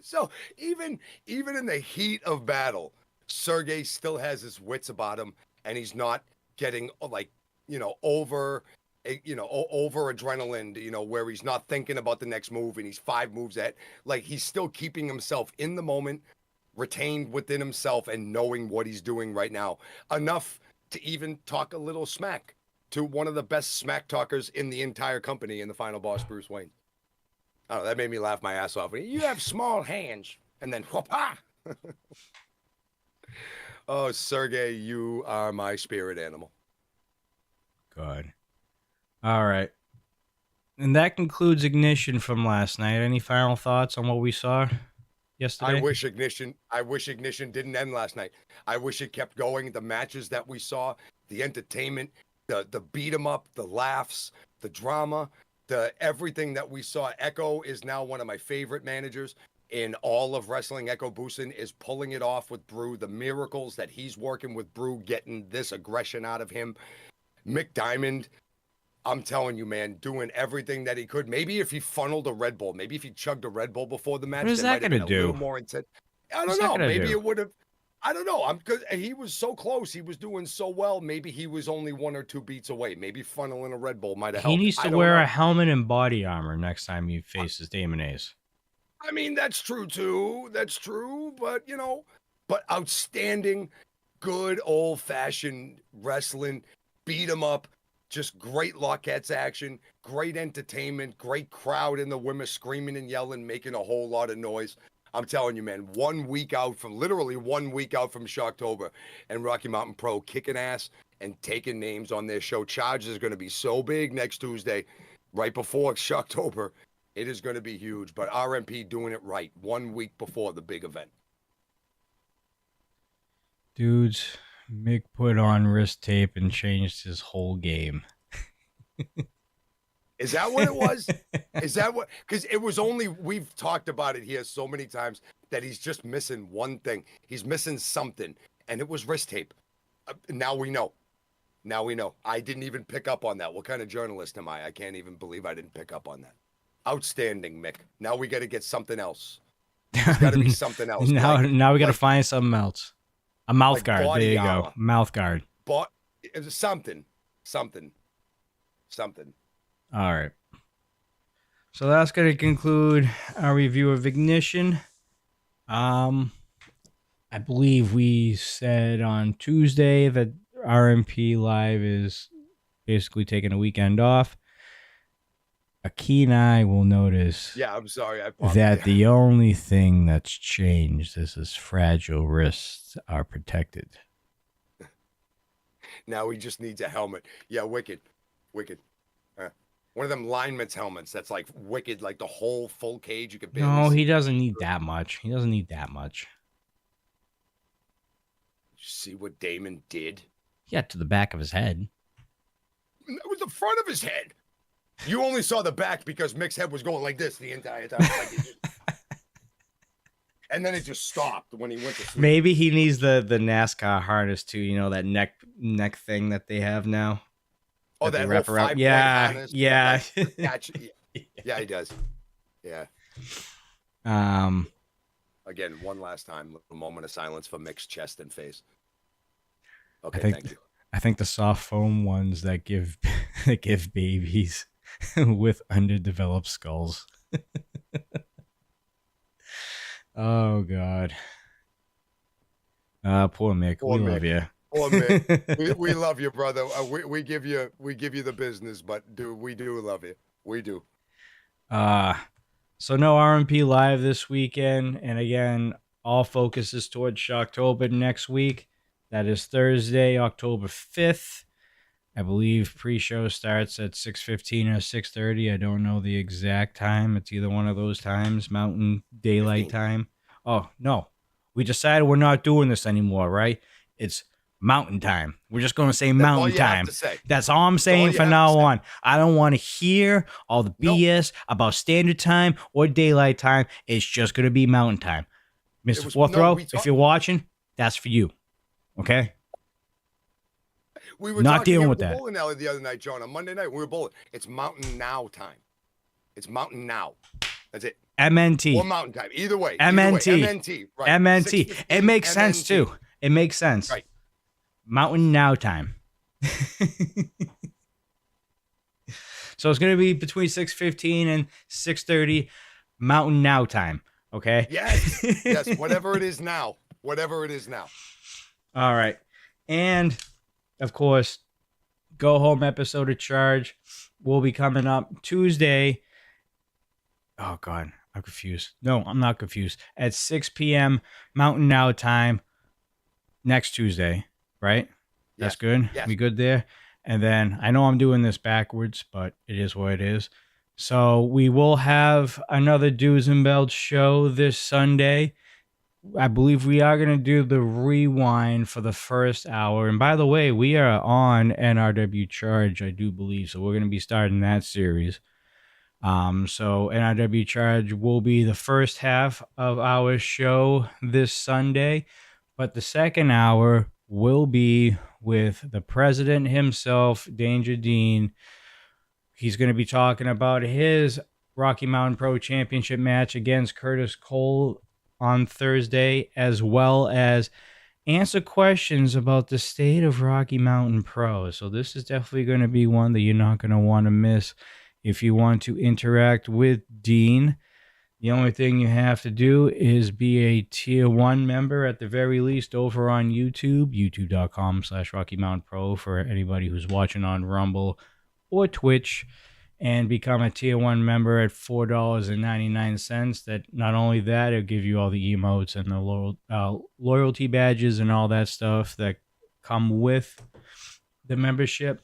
So even in the heat of battle, Sergey still has his wits about him and he's not getting over over adrenaline, where he's not thinking about the next move and he's 5 moves ahead. Like, he's still keeping himself in the moment, retained within himself, and knowing what he's doing right now. Enough to even talk a little smack to one of the best smack talkers in the entire company in the final boss, Bruce Wayne. I don't know, that made me laugh my ass off. You have small hands. And then, whoop-ha! Oh, Sergey, you are my spirit animal. Good. All right. And that concludes Ignition from last night. Any final thoughts on what we saw yesterday? I wish Ignition didn't end last night. I wish it kept going. The matches that we saw, the entertainment, the beat 'em up, the laughs, the drama, the everything that we saw. Echo is now one of my favorite managers in all of wrestling. Echo Boosin is pulling it off with Brew. The miracles that he's working with Brew, getting this aggression out of him. Mick Diamond, I'm telling you, man, doing everything that he could. Maybe if he funneled a Red Bull, maybe if he chugged a Red Bull before the match, what is that going to do? A little more intense. I don't know. Maybe it would have. I don't know. Because he was so close. He was doing so well. Maybe he was only 1 or 2 beats away. Maybe funneling a Red Bull might have helped. He needs to wear a helmet and body armor next time he faces Damon Ace. I mean, that's true too. That's true. But outstanding, good old fashioned wrestling, beat 'em up. Just great Lockettes action, great entertainment, great crowd in the women screaming and yelling, making a whole lot of noise. I'm telling you, man, literally 1 week out from Shocktober, and Rocky Mountain Pro kicking ass and taking names on their show. Charge is going to be so big next Tuesday, right before Shocktober. It is going to be huge, but RMP doing it right 1 week before the big event. Dudes, Mick put on wrist tape and changed his whole game. Is that what it was? Is that what? Because it was only, we've talked about it here so many times that he's just missing one thing. He's missing something, and it was wrist tape. Now we know. I didn't even pick up on that. What kind of journalist am I? I can't even believe I didn't pick up on that. Outstanding, Mick. Now we got to get something else. There's got to be something else. now we got to find something else. A mouth guard. There you go. Mouth guard. But it was something. All right. So that's going to conclude our review of Ignition. I believe we said on Tuesday that RMP Live is basically taking a weekend off. Aki and I will notice I'm sorry, that the only thing that's changed is his fragile wrists are protected. Now he just needs a helmet. Yeah, wicked. One of them lineman's helmets that's like wicked, like the whole full cage. You could No, he doesn't need that much. See what Damon did? Yeah, to the back of his head. It was the front of his head. You only saw the back because Mick's head was going like this the entire time. And then it just stopped when he went to sleep. Maybe he needs the NASCAR harness too. You know, that neck thing that they have now. Oh, that wrap whole around. harness. Yeah. Yeah, he does. Yeah. Again, one last time, a moment of silence for Mick's chest and face. Okay, thank you. I think the soft foam ones that give babies with underdeveloped skulls. Oh God. Poor Mick. We love you. Poor Mick. we love you, brother. We give you the business, but we do love you. We do. So no RMP Live this weekend, and again, all focus is towards Shocktober next week. That is Thursday, October 5th. I believe pre-show starts at 6:15 or 6:30. I don't know the exact time. It's either one of those times, Mountain Daylight Time. Oh, no. We decided we're not doing this anymore, right? It's Mountain Time. We're just going to say Mountain Time. That's all I'm saying from now on. I don't want to hear all the BS about Standard Time or Daylight Time. It's just going to be Mountain Time. Mr. Fourth Row, if you're watching, that's for you. Okay? We were not dealing with that. Bowling alley the other night, John. On Monday night, we were bowling. It's Mountain Now time. It's Mountain Now. That's it. MNT. Or Mountain Time. Either way. MNT. MNT. Right. MNT. It makes sense, too. It makes sense. Right. Mountain Now time. So it's going to be between 6:15 and 6:30 Mountain Now time. Okay. Yes. Yes. Whatever it is now. Whatever it is now. All right. And of course, Go Home episode of Charge will be coming up Tuesday. Oh, God. I'm confused. No, I'm not confused. At 6 p.m. Mountain Now time next Tuesday, right? That's Yes. good. Yes. We good there? And then I know I'm doing this backwards, but it is what it is. So we will have another Do's and Belts show this Sunday. I believe we are going to do the rewind for the first hour. And by the way, we are on NRW Charge, I do believe. So we're going to be starting that series. So NRW Charge will be the first half of our show this Sunday, but the second hour will be with the president himself, Danger Dean. He's going to be talking about his Rocky Mountain Pro Championship match against Curtis Cole on Thursday, as well as answer questions about the state of Rocky Mountain Pro. So this is definitely going to be one that you're not going to want to miss. If you want to interact with Dean, the only thing you have to do is be a tier 1 member at the very least over on YouTube, youtube.com/Rocky Mountain Pro for anybody who's watching on Rumble or Twitch, and become a tier 1 member at $4.99. That not only that, it'll give you all the emotes and the loyalty badges and all that stuff that come with the membership.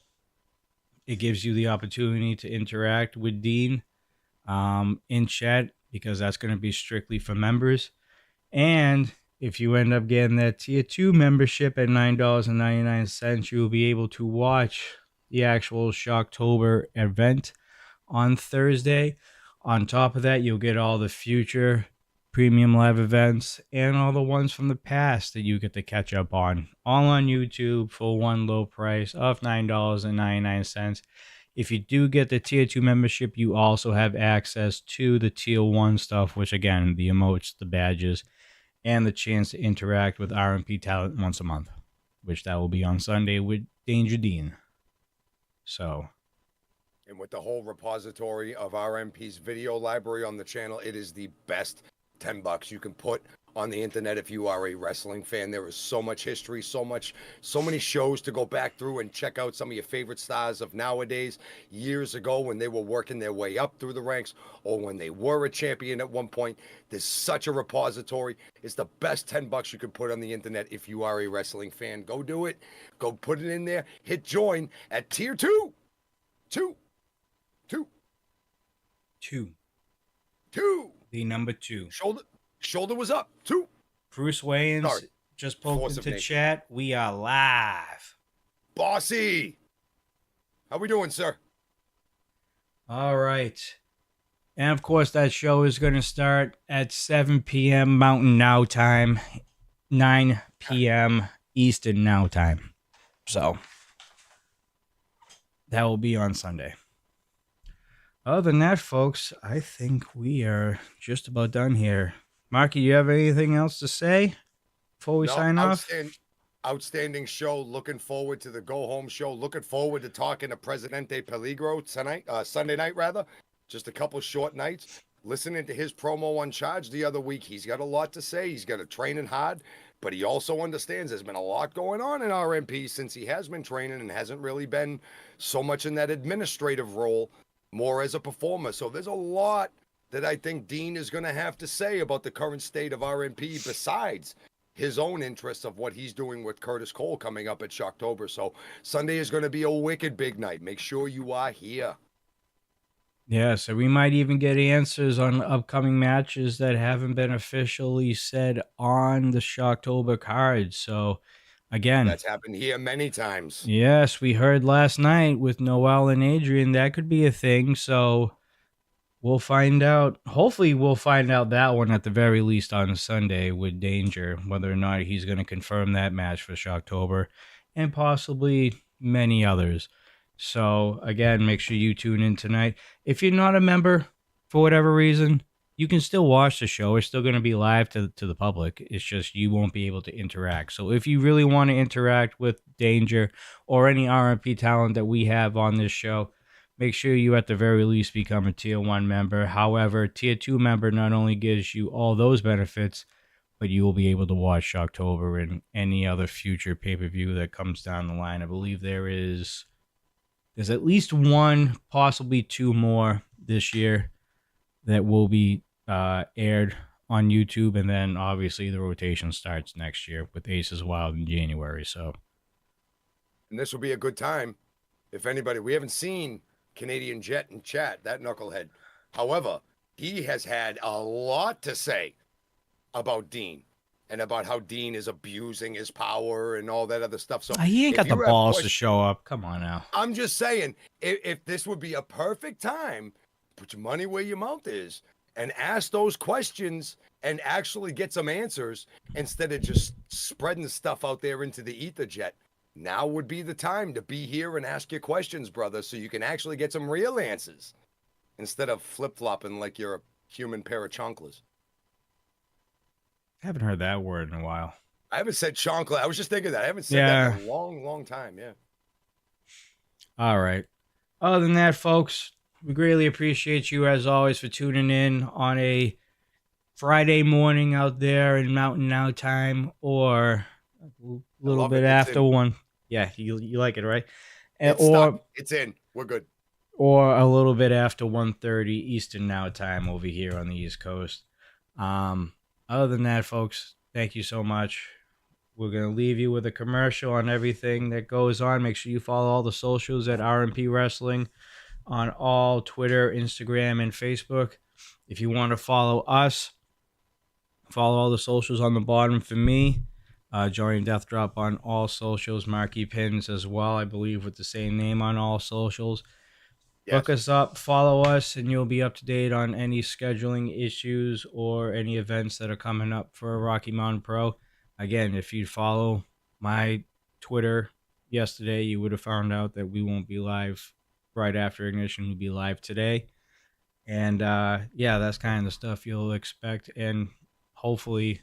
It gives you the opportunity to interact with Dean in chat, because that's going to be strictly for members. And if you end up getting that tier 2 membership at $9.99, you'll be able to watch the actual Shocktober event on Thursday. On top of that, you'll get all the future premium live events and all the ones from the past that you get to catch up on, all on YouTube for one low price of $9.99. If you do get the tier 2 membership, you also have access to the tier 1 stuff, which again, the emotes, the badges, and the chance to interact with RMP talent once a month, which that will be on Sunday with Danger Dean. So, and with the whole repository of RMP's video library on the channel, it is the best $10 you can put on the internet if you are a wrestling fan. There is so much history, so many shows to go back through and check out some of your favorite stars of nowadays, years ago when they were working their way up through the ranks, or when they were a champion at one point. There's such a repository. It's the best $10 you can put on the internet if you are a wrestling fan. Go do it. Go put it in there. Hit join at tier 2. 2. The number 2. Shoulder was up. 2. Bruce Wayans Sorry. just poked into chat. We are live. Bossy. How we doing, sir? All right. And of course, that show is going to start at 7 p.m. Mountain Now time, 9 p.m. Eastern Now time. So that will be on Sunday. Other than that, folks, I think we are just about done here. Marky, you have anything else to say before we sign off? Outstanding show. Looking forward to the Go Home show. Looking forward to talking to Presidente Peligro tonight, Sunday night rather. Just a couple short nights. Listening to his promo on Charge the other week. He's got a lot to say. He's got to training hard, but he also understands there's been a lot going on in RMP since he has been training and hasn't really been so much in that administrative role, more as a performer. So there's a lot that I think Dean is going to have to say about the current state of RMP, besides his own interests of what he's doing with Curtis Cole coming up at Shocktober. So Sunday is going to be a wicked big night. Make sure you are here. Yeah, so we might even get answers on upcoming matches that haven't been officially said on the Shocktober card. So, again, that's happened here many times. Yes, we heard last night with Noel and Adrian that could be a thing. So we'll find out. Hopefully, we'll find out that one at the very least on Sunday with Danger, whether or not he's going to confirm that match for Shocktober, and possibly many others. So, again, make sure you tune in tonight. If you're not a member, for whatever reason, you can still watch the show. It's still going to be live to the public. It's just you won't be able to interact. So if you really want to interact with Danger or any RMP talent that we have on this show, make sure you at the very least become a Tier 1 member. However, Tier 2 member not only gives you all those benefits, but you will be able to watch October and any other future pay-per-view that comes down the line. I believe there's at least one, possibly two more this year that will be aired on YouTube, and then obviously the rotation starts next year with Aces Wild in January. So, and this will be a good time. If anybody, we haven't seen Canadian Jet in chat, that knucklehead. However, he has had a lot to say about Dean and about how Dean is abusing his power and all that other stuff. So he ain't got the balls to show up. Come on now. I'm just saying, if this would be a perfect time, put your money where your mouth is and ask those questions and actually get some answers instead of just spreading stuff out there into the ether jet. Now would be the time to be here and ask your questions, brother, so you can actually get some real answers instead of flip-flopping like you're a human pair of chonklers. I haven't heard that word in a while. I haven't said chonkler. I was just thinking that. I haven't said that in a long, long time. Yeah. All right. Other than that, folks, we greatly appreciate you, as always, for tuning in on a Friday morning out there in Mountain Now time, or a little bit after 1. Yeah, you like it, right? It's in. We're good. Or a little bit after 1:30 Eastern Now time over here on the East Coast. Other than that, folks, thank you so much. We're going to leave you with a commercial on everything that goes on. Make sure you follow all the socials at RMP Wrestling on all Twitter, Instagram, and Facebook. If you want to follow us, follow all the socials on the bottom for me. Join Deathdrop on all socials. Marquee Pins as well, I believe, with the same name on all socials. Yes. Look us up, follow us, and you'll be up to date on any scheduling issues or any events that are coming up for Rocky Mountain Pro. Again, if you follow my Twitter yesterday, you would have found out that we won't be live right after Ignition. We'll be live today. And yeah, that's kind of the stuff you'll expect. And hopefully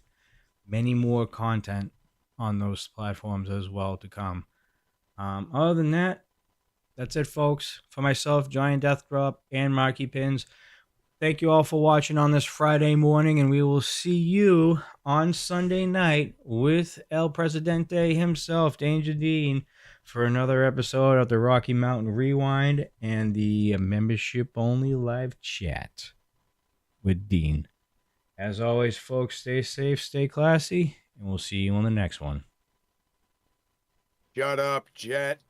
many more content on those platforms as well to come. Other than that, that's it, folks. For myself, Giant Deathdrop, and Marquee Pins, thank you all for watching on this Friday morning, and we will see you on Sunday night with El Presidente himself, Danger Dean, for another episode of the Rocky Mountain Rewind and the membership-only live chat with Dean. As always, folks, stay safe, stay classy, and we'll see you on the next one. Shut up, Jet.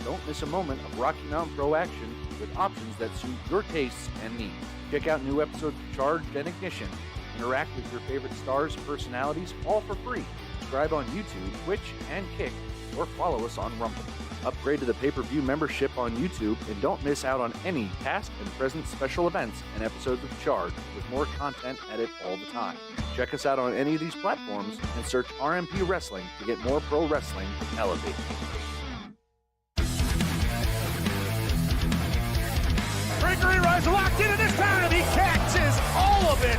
Don't miss a moment of Rocky Mountain Pro action with options that suit your tastes and needs. Check out new episodes of Charged and Ignition. Interact with your favorite stars and personalities, all for free. Subscribe on YouTube, Twitch, and Kick, or follow us on Rumble. Upgrade to the pay-per-view membership on YouTube and don't miss out on any past and present special events and episodes of Charged with more content added all the time. Check us out on any of these platforms and search RMP Wrestling to get more pro wrestling elevated. Gregory Rice locked into this time. He catches all of it.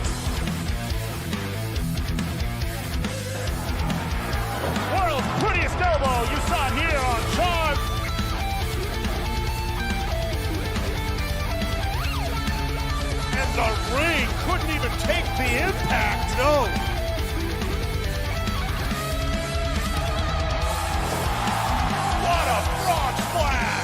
World's prettiest elbow you saw here on Charge. And the ring couldn't even take the impact. No. What a frog splash.